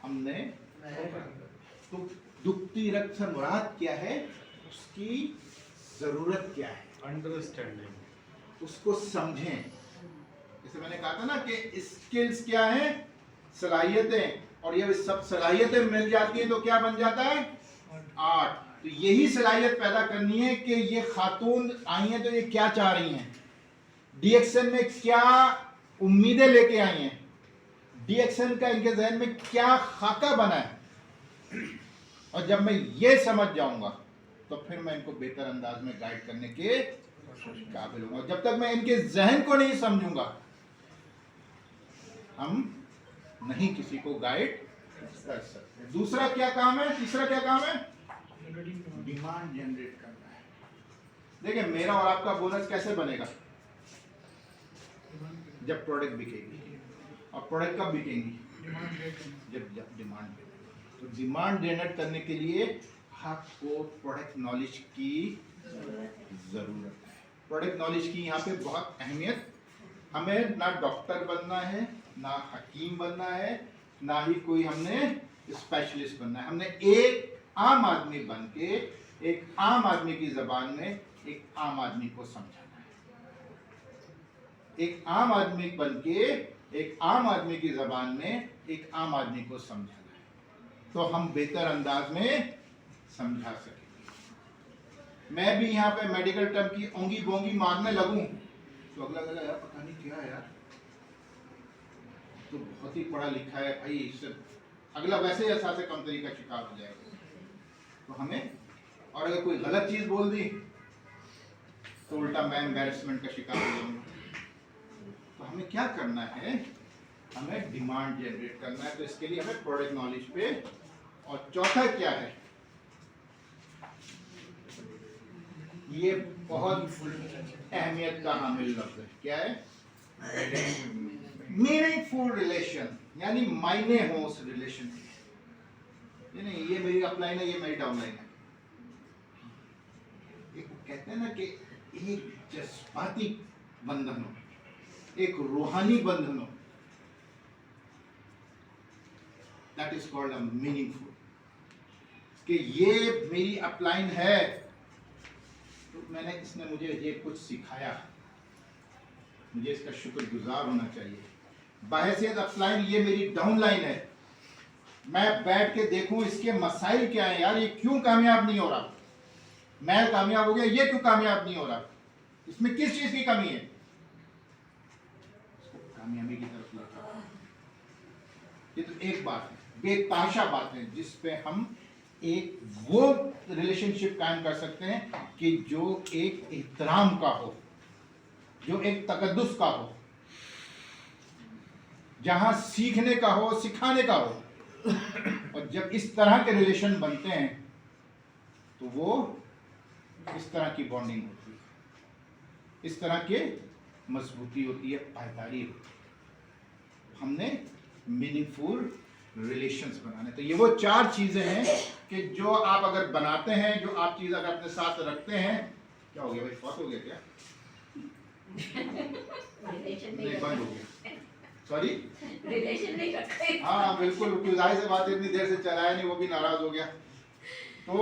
हमने तो दुखती रक्त से मुराद क्या है, उसकी जरूरत क्या है,
अंडरस्टैंडिंग,
उसको समझें। जैसे मैंने कहा था ना कि स्किल्स क्या है, सलाहियतें, और ये सब सलाहियतें मिल जाती हैं तो क्या बन जाता है, आर्ट। तो यही सलाहियत पैदा करनी है कि ये खातून आई हैं तो ये क्या चाह रही हैं, डीएक्सएन में क्या उम्मीदें लेके आई हैं, डीएक्सएन का इनके जहन में क्या खाका बना है। और जब मैं ये समझ जाऊंगा तो फिर मैं इनको बेहतर अंदाज में गाइड करने के काबिल हूँ। जब तक मैं इनके जहन को नहीं समझूंगा, हम नहीं किसी को गाइड कर सकते। दूसरा क्या काम है, तीसरा क्या काम है, डिमांड जनरेट करना है। देखिए मेरा और आपका बोनस कैसे बनेगा, जब प्रोडक्ट बिकेगी, और प्रोडक्ट कब बिकेंगी, जब डिमांड बिकेगी। तो डिमांड जनरेट करने के लिए आपको प्रोडक्ट नॉलेज की जरूरत है। प्रोडक्ट नॉलेज की यहाँ पे बहुत अहमियत। हमें ना डॉक्टर बनना है, ना हकीम बनना है, ना ही कोई हमने स्पेशलिस्ट बनना है। हमने एक आम आदमी बन के एक आम आदमी की जबान में एक आम आदमी को समझाना है। एक आम आदमी बन के एक आम आदमी की जबान में एक आम आदमी को समझाना है, तो हम बेहतर अंदाज में समझा सकेंगे। मैं भी यहाँ पे मेडिकल टर्म की ओंगी बोंगी मारने लगूं तो अगला कहेगा यार पता नहीं क्या है यार, तो बहुत ही पढ़ा लिखा है भाई, इससे अगला वैसे ही एहसास कमतरी का शिकार हो जाएगा। तो हमें, और अगर कोई गलत चीज बोल दी तो उल्टा मैं एम्बैरेसमेंट का शिकार हो जाऊंगा। तो हमें क्या करना है, हमें डिमांड जनरेट करना है। तो इसके लिए हमें प्रोडक्ट नॉलेज पे, और चौथा क्या है, ये बहुत अहमियत का हामिल लफ्ज है, क्या है, मीनिंगफुल रिलेशन, यानी मायने हो उस रिलेशन के। ये नहीं ये मेरी अपलाइन है, ये मेरी डाउनलाइन है। एक कहते हैं ना कि एक जज्बाती बंधन हो, एक रूहानी बंधन हो, that is called a meaningful. कि ये मेरी अपलाइन है तो मैंने, इसने मुझे ये कुछ सिखाया, मुझे इसका शुक्रगुजार होना चाहिए। बाहैसियत अपलाइन ये मेरी डाउनलाइन है, मैं बैठ के देखूं इसके मसाइल क्या हैं, यार ये क्यों कामयाब नहीं हो रहा, मैं कामयाब हो गया, ये क्यों कामयाब नहीं हो रहा, इसमें किस चीज की कमी है, इसको कामयाबी की तरफ लेकर। ये तो एक बात है, बेतहाशा बात है, जिस पे हम एक वो रिलेशनशिप कायम कर सकते हैं कि जो एक एहतराम का हो, जो एक तकद्दुस का हो, जहां सीखने का हो, सिखाने का हो। और जब इस तरह के रिलेशन बनते हैं तो वो इस तरह की बॉन्डिंग होती है, इस तरह के मजबूती होती है, पायदारी होती है। हमने मीनिंगफुल रिलेशंस बनाने, तो ये वो 4 चीजें हैं कि जो आप अगर बनाते हैं, जो आप चीज अगर अपने साथ रखते हैं। क्या हो गया भाई, फौत हो गया क्या, नहीं बंद हो गया, सॉरी,
रिलेशन नहीं रखते।
हाँ बिल्कुल, जाहिर से बात, इतनी देर से चलाया नहीं, वो भी नाराज हो गया। तो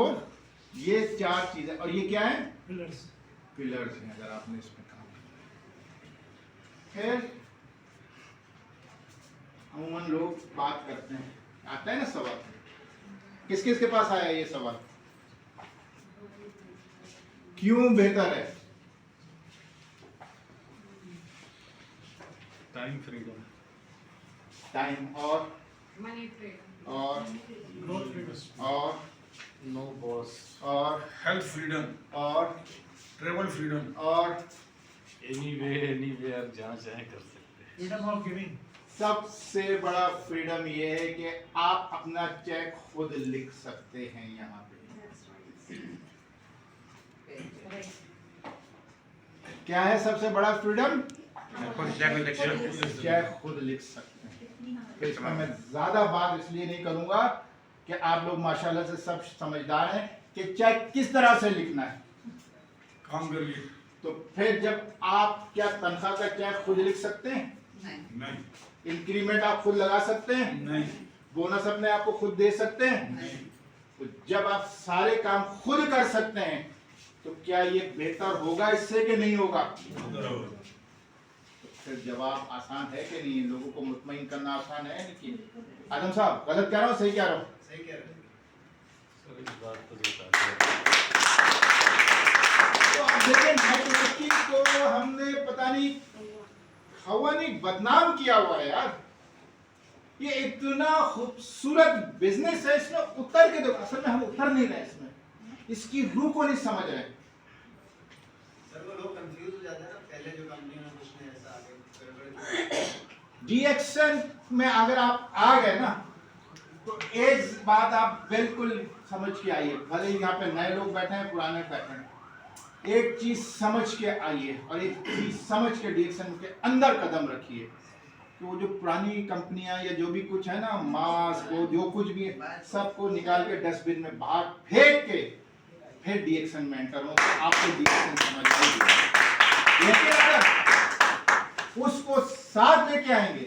ये 4 चीजें, और ये क्या है, पिलर्स हैं, अगर आपने इसमें काम किया। फिर अमूमन लोग बात करते हैं, आता है ना सवाल, किस किस के पास आया ये सवाल, क्यों बेहतर है
टाइम फ्रीडम,
टाइम और
मनी फ्रीडम,
और
नो बॉस,
और
हेल्थ फ्रीडम,
और
ट्रेवल फ्रीडम,
और
एनी वे आप जहाँ चाहें कर सकते हैं।
सबसे बड़ा फ्रीडम ये है कि आप अपना चेक खुद लिख सकते हैं यहाँ पे। क्या है सबसे बड़ा फ्रीडम? चेक खुद लिख सकते हैं। तो इसमें मैं ज्यादा बात इसलिए नहीं करूंगा कि आप लोग माशाल्लाह से सब समझदार हैं कि चेक किस तरह से लिखना है।
काम करिए।
तो फिर जब आप क्या तनख्वाह का चेक खुद लिख सकते हैं?
नहीं,
इंक्रीमेंट आप खुद लगा सकते हैं?
नहीं,
बोनस अपने आप को खुद दे सकते हैं?
नहीं।
तो जब आप सारे काम खुद कर सकते हैं तो क्या ये बेहतर होगा इससे कि नहीं होगा? तो फिर जवाब आसान है कि नहीं? लोगों को मुतमईन करना आसान है कि आदम साहब गलत कह रहा हूँ, सही कह रहा हूँ?
सर इस बात को बता
तो अब देखें नेटवर्किंग को हमने पता नहीं हवा नहीं बदनाम किया हुआ है यार। ये इतना खूबसूरत बिजनेस है, इसमें उतर के देखो। असल में हम उतर नहीं रहे इसमें, इसकी रूह को नहीं समझ रहे।
सर वो लोग कंफ्यूज हो जाते हैं ना, पहले जो कंपनी में कुछ नहीं ऐसा आगे
डीएक्शन में अगर आप आ गए ना तो एक बात आप बिल्कुल समझ के आइए। भले ही यहाँ पे नए लोग बैठे हैं, पुराने बैठे हैं, एक चीज समझ के आइए और एक चीज समझ के डीएक्शन के अंदर कदम रखिए कि वो जो पुरानी कंपनियां या जो भी कुछ है ना, मास्क वो जो कुछ भी है, सबको निकाल के डस्टबिन में बाहर फेंक के फिर डीएक्शन में एंटर हो, तो आपको डीएक्शन समझ आएगी। लेकिन अगर उसको साथ लेके आएंगे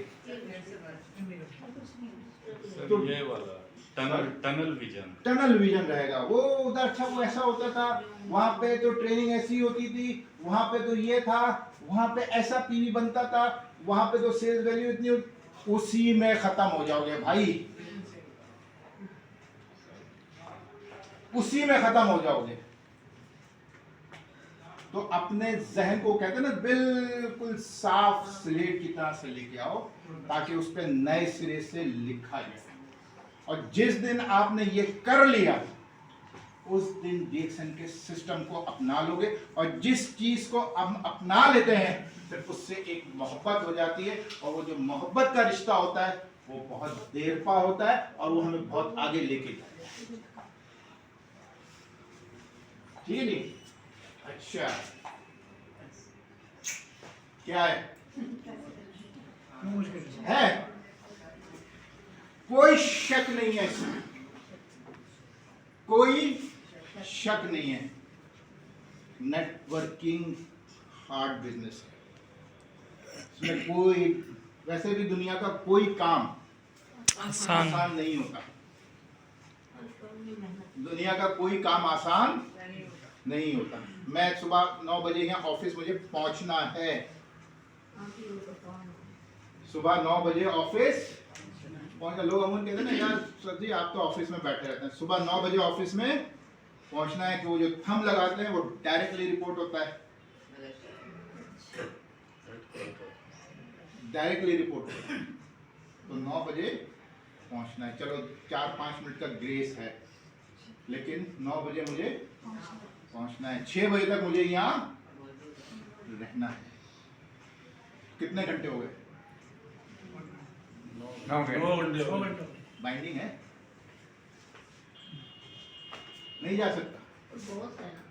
सर ये वाला टनल विजन
रहेगा। वो उधर अच्छा वो ऐसा होता था, वहां पे तो ट्रेनिंग ऐसी होती थी, वहां पे तो ये था, वहां पे ऐसा पीवी बनता था, वहां पे तो सेल्स वैल्यू इतनी, उसी में खत्म हो जाओगे भाई, उसी में खत्म हो जाओगे। तो अपने जहन को कहते हैं ना बिल्कुल साफ स्लेट की तरह से लेके आओ ताकि उस पर नए सिरे से लिखा जाए। और जिस दिन आपने ये कर लिया उस दिन डीएक्शन के सिस्टम को अपना लोगे, और जिस चीज को हम अपना लेते हैं फिर उससे एक मोहब्बत हो जाती है, और वो जो मोहब्बत का रिश्ता होता है वो बहुत देर पा होता है और वो हमें बहुत आगे लेके जाता है। ठीक है जी? अच्छा क्या है? कोई शक नहीं है इसमें, कोई शक नहीं है। नेटवर्किंग हार्ड बिजनेस है, इसमें कोई, वैसे भी दुनिया का कोई काम
आसान
नहीं होता। दुनिया का कोई काम आसान नहीं होता। मैं सुबह 9 बजे यहाँ ऑफिस मुझे पहुंचना है, सुबह 9 बजे ऑफिस पहुंचना। लोग अमूमन कहते हैं ना यार सर जी आप तो ऑफिस में बैठे रहते हैं। सुबह 9 बजे ऑफिस में पहुंचना है कि वो जो थंब लगाते हैं वो डायरेक्टली रिपोर्ट होता है, डायरेक्टली रिपोर्ट होता है। तो 9 बजे पहुंचना है। चलो 4-5 मिनट का ग्रेस है, लेकिन 9 बजे मुझे पहुंचना है। 6 बजे तक मुझे यहाँ रहना है। कितने घंटे हो गए?
9 घंटे।
बाइंडिंग है, नहीं जा सकता,
बहुत है ना।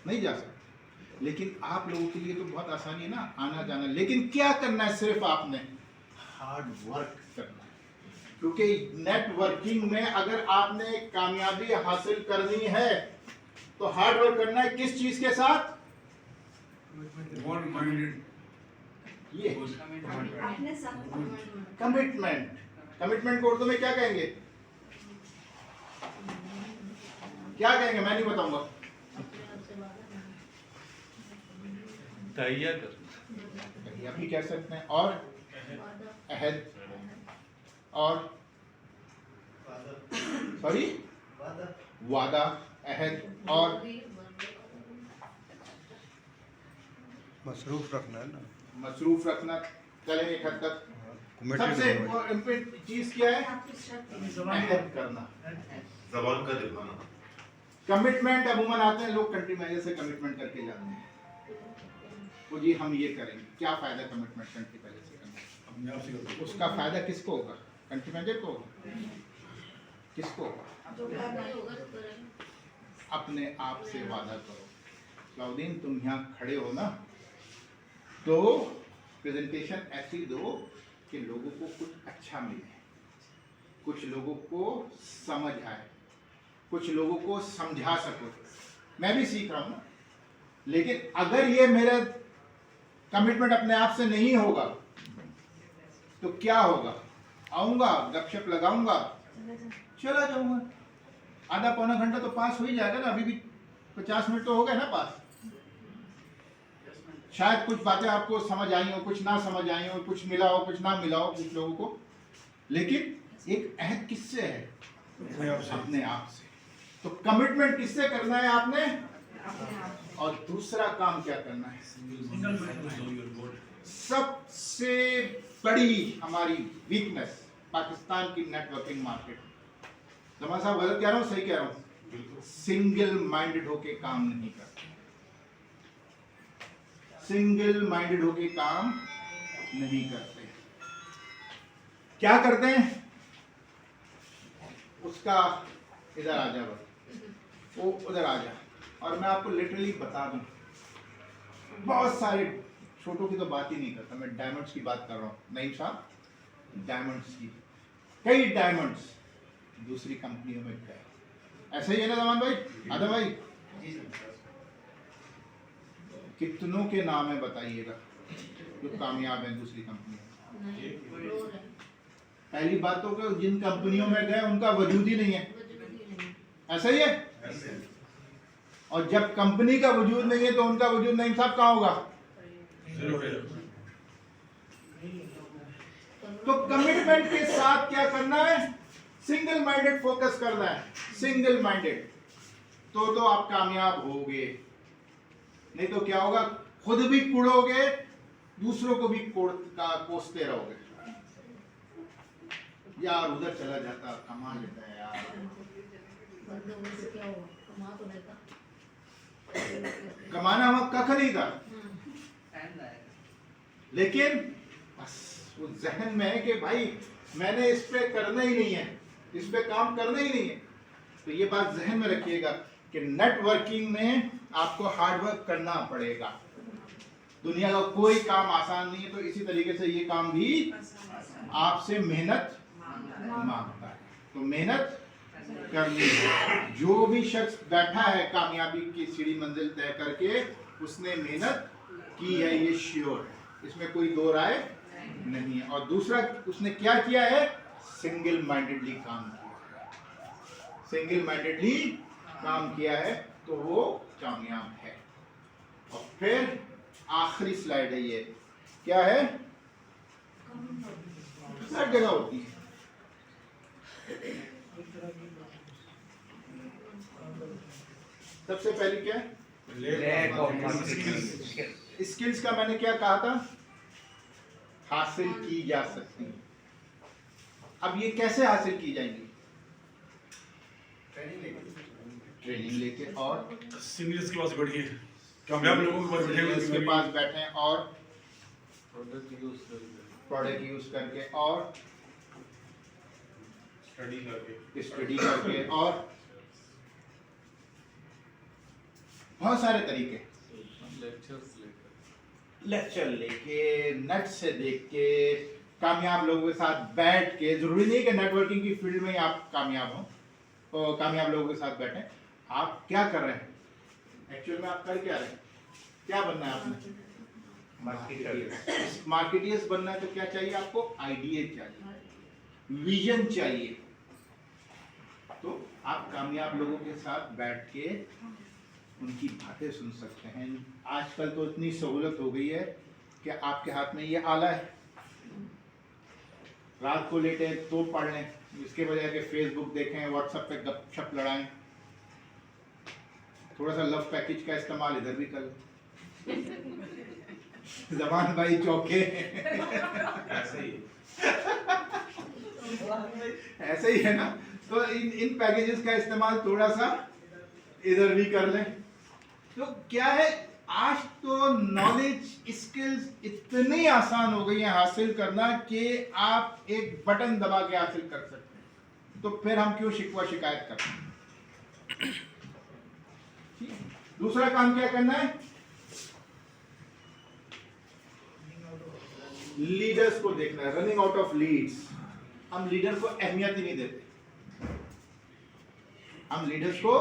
नहीं जा सकता। लेकिन आप लोगों के लिए तो बहुत आसानी है ना आना जाना। लेकिन क्या करना है? सिर्फ आपने हार्ड वर्क करना है, क्योंकि नेटवर्किंग में अगर आपने कामयाबी हासिल करनी है तो हार्ड वर्क करना है। किस चीज के साथ? ये कमिटमेंट। कमिटमेंट को उर्दू में क्या कहेंगे? क्या कहेंगे? मैं नहीं बताऊंगा।
तैयार कर
अभी कह सकते हैं। और अहद, और सॉरी वादा, अहद, और
मसरूफ रखना है ना।
मसरूफ रखना। चलें एक हद तक। सबसे इम्पोर्टेंट चीज क्या है? अहद करना,
जबान का दिखाना।
कमिटमेंट। अमूमन आते हैं लोग कंट्री मैनेजर से कमिटमेंट करके जाते हैं, तो जी हम ये करेंगे। क्या फायदा कमिटमेंट कंट्री मैनेजर से करने?
अपने आप से करते
उसका फायदा किसको होगा? कंट्री मैनेजर को होगा? किसको होगा?
जो करना है होगा तो करेंगे।
अपने आप से वादा करो। सलाउद्दीन तुम यहाँ खड़े हो ना, तो प्रेजेंटेशन ऐसी दो कि लोगों को कुछ अच्छा मिले, कुछ लोगों को समझ आए, कुछ लोगों को समझा सको। मैं भी सीख रहा हूँ ना, लेकिन अगर ये मेरा कमिटमेंट अपने आप से नहीं होगा तो क्या होगा? आऊँगा, गपशप लगाऊंगा, चला जाऊंगा। आधा पौना घंटा तो पास हो ही जाएगा ना, अभी भी 50 मिनट तो हो गए ना पास। शायद कुछ बातें आपको समझ आई हो, कुछ ना समझ आई हो, कुछ मिला हो, कुछ ना मिला हो कुछ लोगों को, लेकिन एक अहद किससे है? अपने आप से। तो कमिटमेंट किससे करना है आपने? और दूसरा काम क्या करना है? सबसे बड़ी हमारी वीकनेस पाकिस्तान की नेटवर्किंग मार्केट। जमा साहब गलत कह रहा हूँ, सही कह रहा हूँ? सिंगल माइंडेड होके काम नहीं करते, सिंगल माइंडेड होके काम नहीं करते। क्या करते हैं? उसका इधर आ जा, वो उधर आ जा, और मैं आपको लिटरली बता दूं, बहुत सारे छोटों की तो बात ही नहीं करता, मैं डायमंड्स की बात कर रहा हूँ। नहीं साहब, डायमंड्स की, कई डायमंड्स दूसरी कंपनियों में गए। ऐसा ही है ना जमान भाई, आदम भाई?
जी सर।
कितनों के नाम है बताइएगा जो कामयाब है दूसरी कंपनी में?
नहीं, लोग हैं।
पहली बात तो कि जिन कंपनियों में गए उनका वजूद ही नहीं है,
वजूद ही नहीं।
ऐसा ही है। और जब कंपनी का वजूद नहीं है तो उनका वजूद नहीं साहब कहाँ होगा? तो कमिटमेंट के साथ क्या करना है? सिंगल माइंडेड फोकस करना है, सिंगल माइंडेड। तो आप कामयाब होगे, नहीं तो क्या होगा? खुद भी कुड़ोगे, दूसरों को भी कोसते रहोगे। यार उधर चला जाता, कमा लेता है यार।
बंदों से क्या हुआ? कमा तो लेता।
कमाना हम कख नहीं था,
टाइम लगेगा।
लेकिन बस वो जहन में है कि भाई मैंने इस पे करना ही नहीं है, इस पे काम करना ही नहीं है। तो ये बात जहन में रखिएगा कि नेटवर्किंग में आपको हार्ड वर्क करना पड़ेगा। दुनिया का कोई काम आसान नहीं है, तो इसी तरीके से ये काम भी आपसे मेहनत मांगता है। तो मेहनत करनी है। जो भी शख्स बैठा है कामयाबी की सीढ़ी मंजिल तय करके, उसने मेहनत की है, ये श्योर है, इसमें कोई दो राय नहीं है। और दूसरा उसने क्या किया है? सिंगल माइंडेडली काम किया है, सिंगल माइंडेडली काम किया है, तो वो कामयाब है। और फिर आखिरी स्लाइड है, ये क्या है? हर जगह होती है। सबसे पहले क्या है? स्किल्स का मैंने क्या कहा था? हासिल की जा सकती है। अब ये कैसे हासिल की जाएंगी? ट्रेनिंग लेके और
सीनियर्स के पास बैठिए, कामयाब लोगों के पास
सीनियर्स के
बैठे
पास बैठे और
प्रोडक्ट
यूज करके और
स्टडी करके
स्टडी करके और बहुत सारे तरीके, लेक्चर लेके, नेट से देख के, कामयाब लोगों के साथ बैठ के। जरूरी नहीं कि नेटवर्किंग की फील्ड में ही आप कामयाब हो, तो कामयाब लोगों के साथ बैठे। आप क्या कर रहे हैं एक्चुअल में? आप कर क्या रहे हैं? क्या बनना है आपने? मार्केटियर्स बनना है। तो क्या चाहिए आपको? आइडिया चाहिए, विजन चाहिए। तो आप कामयाब लोगों के साथ बैठ के उनकी बातें सुन सकते हैं। आजकल तो इतनी सहूलत हो गई है कि आपके हाथ में ये आला है, रात को लेटे तो पढ़ लें, इसके बजाय के फेसबुक देखें, व्हाट्सएप पे गपशप लड़ाएं, थोड़ा सा लव पैकेज का इस्तेमाल इधर भी कर लें। जबान भाई चौके
ऐसे ही
ऐसे ही है ना। तो इन पैकेजेस का इस्तेमाल थोड़ा सा इधर भी कर लें। तो क्या है, आज तो नॉलेज स्किल्स इतनी आसान हो गई है हासिल करना कि आप एक बटन दबा के हासिल कर सकते हैं। तो फिर हम क्यों शिकवा शिकायत करते हैं। ठीक है? दूसरा काम क्या करना है, लीडर्स को देखना है, रनिंग आउट ऑफ लीड्स। हम लीडर को अहमियत ही नहीं देते। हम लीडर्स को,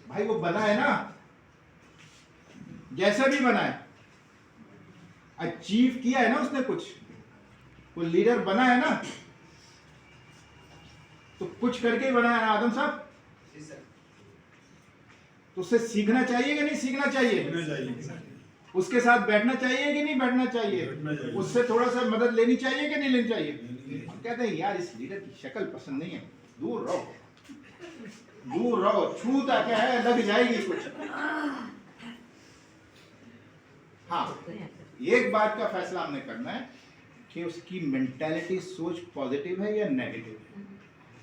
भाई वो बना है ना, जैसा भी बना है, अचीव किया है ना उसने कुछ, वो लीडर बना है ना, तो कुछ करके ही बना है ना आदम साहब।
जी सर।
तो उससे सीखना चाहिए कि नहीं सीखना चाहिए, उसके साथ बैठना चाहिए कि नहीं बैठना चाहिए, उससे थोड़ा सा मदद लेनी चाहिए कि नहीं लेनी चाहिए। हम कहते हैं यार इस लीडर की शक्ल पसंद नहीं है, दूर रहो, दूर रहो, छूता क्या है, लग जाएगी कुछ। हाँ, एक बात का फैसला हमने करना है कि उसकी मेंटालिटी, सोच पॉजिटिव है या नेगेटिव है।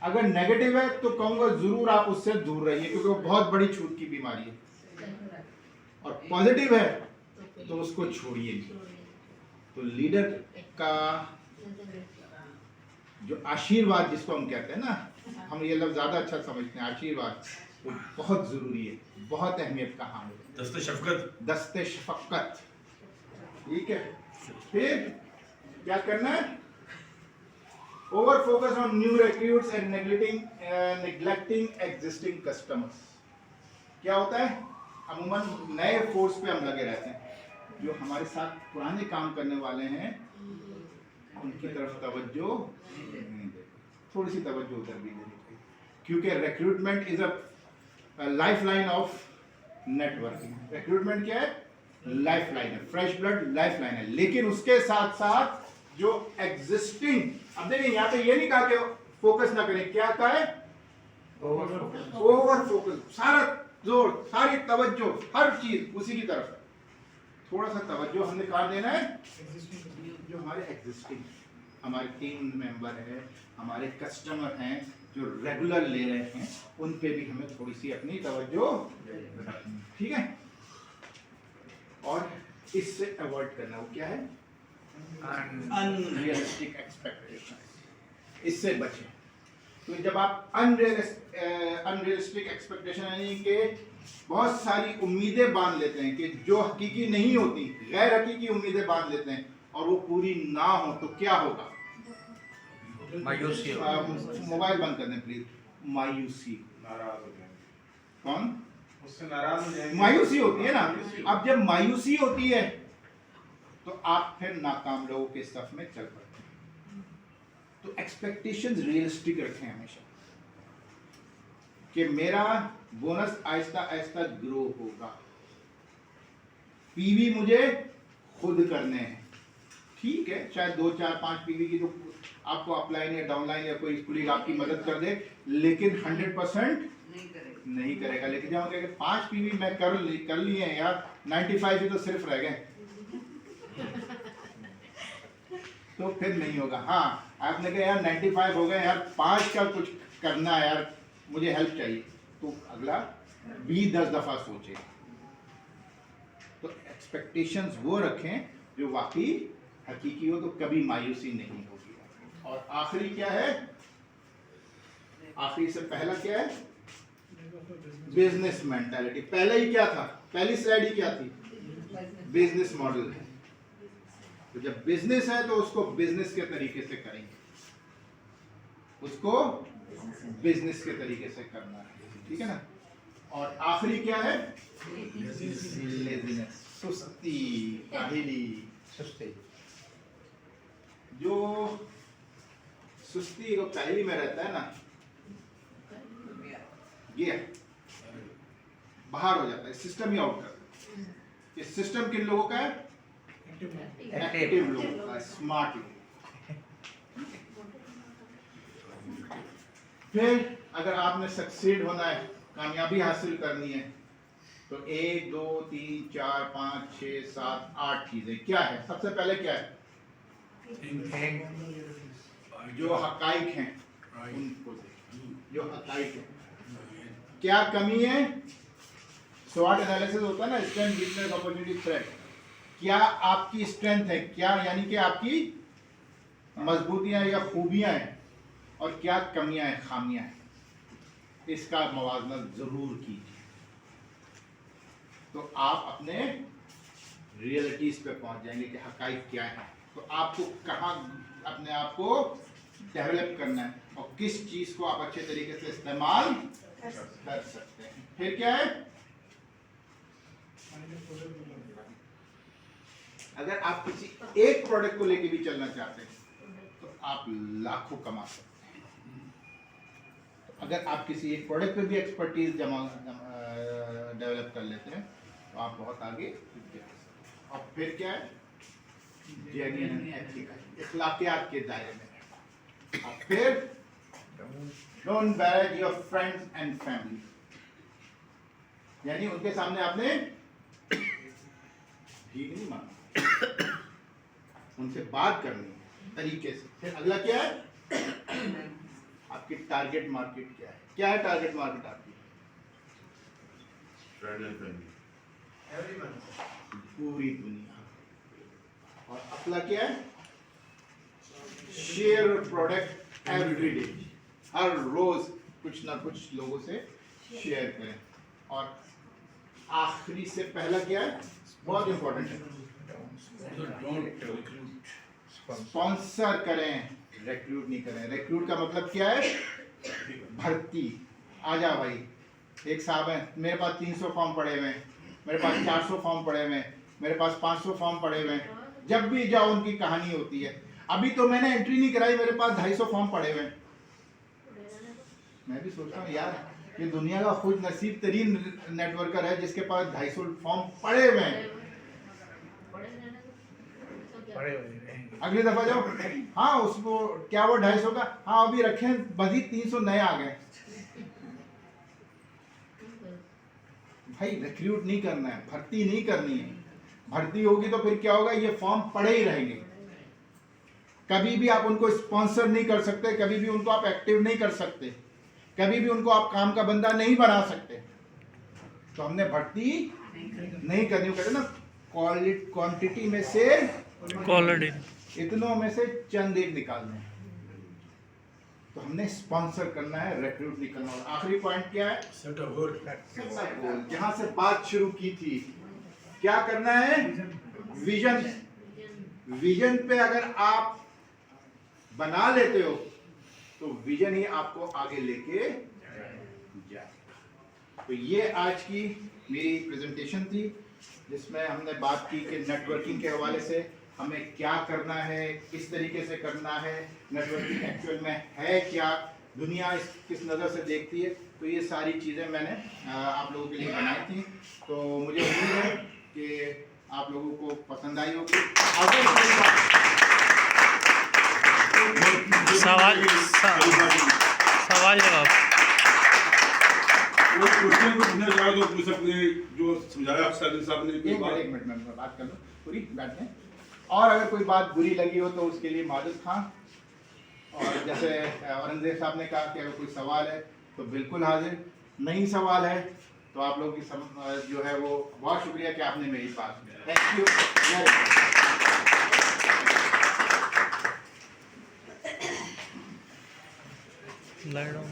अगर नेगेटिव है तो कहूंगा जरूर आप उससे दूर रहिए, क्योंकि वो बहुत बड़ी छूत की बीमारी है। और पॉजिटिव है तो उसको छोड़िए। तो लीडर का जो आशीर्वाद जिसको हम कहते हैं ना, हम ये लफ्ज़ ज़्यादा अच्छा समझते हैं, आशीर्वाद, वो बहुत ज़रूरी है, बहुत अहमियत का हामिल है।
दस्ते शफकत,
दस्ते शफकत, ठीक है। फिर क्या करना है, over focus on new recruits and neglecting existing customers. क्या होता है, अमूमन नए फोर्स पे हम लगे रहते हैं, जो हमारे साथ पुराने काम करने वाले हैं उनकी तरफ तवज्जो नहीं देते, थोड़ी सी तवज्जो उधर भी देनी चाहिए, क्योंकि recruitment is a life line of networking. Recruitment क्या है, लाइफ लाइन है, फ्रेश ब्लड लाइफ लाइन है। लेकिन उसके साथ साथ जो एग्जिस्टिंग, अब देखिए यहाँ पे ये नहीं कहा कि फोकस ना करें, क्या कहा है, ओवर फोकस, सारा जोर, सारी तवज्जो, हर चीज उसी की तरफ। थोड़ा सा तवज्जो हमने कहा देना है जो हमारे एग्जिस्टिंग, हमारे टीम मेंबर है, हमारे कस्टमर हैं जो रेगुलर ले रहे हैं, उन पे भी हमें थोड़ी सी अपनी तवज्जो रखनी, ठीक है। और इससे अवॉइड करना, वो क्या है, अनरियलिस्टिक एक्सपेक्टेशन, इससे बचें। तो जब आप अनरियलिस्टिक एक्सपेक्टेशन यानी कि बहुत सारी उम्मीदें बांध लेते हैं कि जो हकीकी नहीं होती, गैर हकीकी उम्मीदें बांध लेते हैं और वो पूरी ना हो, तो क्या होगा,
मायूसी।
मोबाइल बंद कर दें प्लीज। मायूसी,
नाराज हो जाएंगे,
कौन,
उससे नाराज हो जाएंगे,
मायूसी होती है ना। अब जब मायूसी होती है तो आप फिर नाकाम लोगों के सफ में चल पड़ते हैं। तो एक्सपेक्टेशंस रियलिस्टिक रखें हमेशा कि मेरा बोनस आहिस्ता आहिस्ता ग्रो होगा, पीवी मुझे खुद करने हैं, ठीक है, चाहे 2 4 5 पीवी की तो आपको अपलाइन या डाउनलाइन या कोई कुलीग आपकी मदद कर दे, लेकिन 100% नहीं करेगा। लेकिन जब हम कहेंगे 5 पीवी मैं कर लिए हैं यार, 95 ही तो सिर्फ रह गए, तो फिर नहीं होगा। हाँ, आपने कहा यार 95 हो गए यार, 5 का कुछ करना है यार, मुझे हेल्प चाहिए, तो अगला 20-10 दफा सोचे। तो एक्सपेक्टेशंस वो रखें जो वाकई हकीकी हो, तो कभी मायूसी नहीं होगी। और आखिरी क्या है, आखिरी से पहला क्या है, बिजनेस मेंटालिटी। पहले ही क्या था, पहली स्लाइड ही क्या थी, बिजनेस मॉडल है। तो जब बिजनेस है तो उसको बिजनेस के तरीके से करेंगे, उसको बिजनेस के तरीके से करना है, ठीक है ना। और आखिरी क्या है, लेजीनेस, सुस्ती, काहिली, सुस्ती। जो सुस्ती को काहिली में रहता है ना, ये बाहर हो जाता है, सिस्टम ही आउट करता है। ये सिस्टम किन लोगों का है, एक्टिव लोगों का, स्मार्ट लोगों। फिर अगर आपने सक्सीड होना है, कामयाबी हासिल करनी है, तो 1 2 3 4 5 6 7 8 चीजें क्या है? सबसे पहले क्या है? जो हकाइक हैं उनको देखिए, जो हकाइक है। क्या कमी है? SWOT एनालिसिस होता है ना, स्ट्रेंथ वीकनेस अपॉर्चुनिटी थ्रेट। क्या आपकी स्ट्रेंथ है, क्या यानी कि आपकी मजबूतियां या खूबियां हैं, और क्या कमियां हैं, खामियां हैं, इसका मवाजना जरूर कीजिए। तो आप अपने रियलिटीज पे पहुंच जाएंगे कि हकाइक क्या है। तो आपको कहाँ अपने आप को डेवलप करना है और किस चीज को आप अच्छे तरीके से इस्तेमाल कर सकते हैं। फिर क्या है? अगर आप किसी एक प्रोडक्ट को लेके भी चलना चाहते हैं तो आप लाखों कमा सकते हैं। तो अगर आप किसी एक प्रोडक्ट पे भी एक्सपर्टीज डेवलप कर लेते हैं तो आप बहुत आगे जा सकते हैं। और फिर क्या है? जेन्युइन एथिकल, इखलाकियात के दायरे में। और फिर don't bag your friends and family, यानी उनके सामने आपने ठीक नहीं माना, उनसे बात करनी है तरीके से। फिर अगला क्या है? आपकी टारगेट मार्केट क्या है? क्या है टारगेट मार्केट आपकी?
एवरीवन,
पूरी दुनिया। और अपना क्या है? शेयर प्रोडक्ट एवरी डे, हर रोज कुछ ना कुछ लोगों से शेयर करें। और आखिरी से पहला क्या है? बहुत इंपॉर्टेंट है, स्पॉन्सर करें, रिक्रूट नहीं करें। रिक्रूट का मतलब क्या है? भर्ती। आ जा भाई, एक साहब है, मेरे पास 300 फॉर्म पड़े हुए हैं, मेरे पास 400 फॉर्म पड़े हुए हैं, मेरे पास 500 फॉर्म पड़े हुए हैं। जब भी जाओ उनकी कहानी होती है, अभी तो मैंने एंट्री नहीं कराई, मेरे पास 250 फॉर्म पड़े हुए हैं। मैं भी सोचता हूँ यार, ये दुनिया का खुद नसीब तरीन नेटवर्कर है जिसके पास 250 फॉर्म पड़े हुए हैं। अगली दफा जाओ, हाँ उसको क्या वो 250 का, हाँ अभी रखे बस ही 300 नए आ गए। भाई रिक्रूट नहीं करना है, भर्ती नहीं करनी है। भर्ती होगी तो फिर क्या होगा? ये फॉर्म पड़े ही रहेंगे। कभी भी आप उनको स्पॉन्सर नहीं कर सकते, कभी भी उनको आप एक्टिव नहीं कर सकते, कभी भी उनको आप काम का बंदा नहीं बना सकते। तो हमने भर्ती नहीं करनी। कहते ना, क्वांटिटी में से
क्वालिटी,
इतनों में से चंद एक निकालने। तो हमने स्पॉन्सर करना है, रिक्रूट नहीं करना। और आखिरी पॉइंट क्या है? सेट अ गोल। जहां से बात शुरू की थी, क्या करना है? विजन। विजन पे अगर आप बना लेते हो तो विजन ही आपको आगे लेके जाए। तो ये आज की मेरी प्रेजेंटेशन थी, जिसमें हमने बात की कि नेटवर्किंग के हवाले से हमें क्या करना है, किस तरीके से करना है, नेटवर्किंग एक्चुअल में है क्या, दुनिया किस नज़र से देखती है। तो ये सारी चीज़ें मैंने आप लोगों के लिए बनाई थी। तो मुझे उम्मीद है कि आप लोगों को पसंद आई होगी।
सवाल जवाब।
वो क्वेश्चन को पूछना चाहो तो पूछ सकते हैं, जो समझाया साहब ने।
एक मिनट में बात कर लो पूरी बैठ में। और अगर कोई बात बुरी लगी हो तो उसके लिए माजूद खां। और जैसे औरंगजेब साहब ने कहा कि अगर कोई सवाल है तो बिल्कुल हाजिर, नहीं सवाल है तो आप लोगों की जो है वो बहुत शुक्रिया कि आपने मेरी बात की। Thank you very much.
Light on.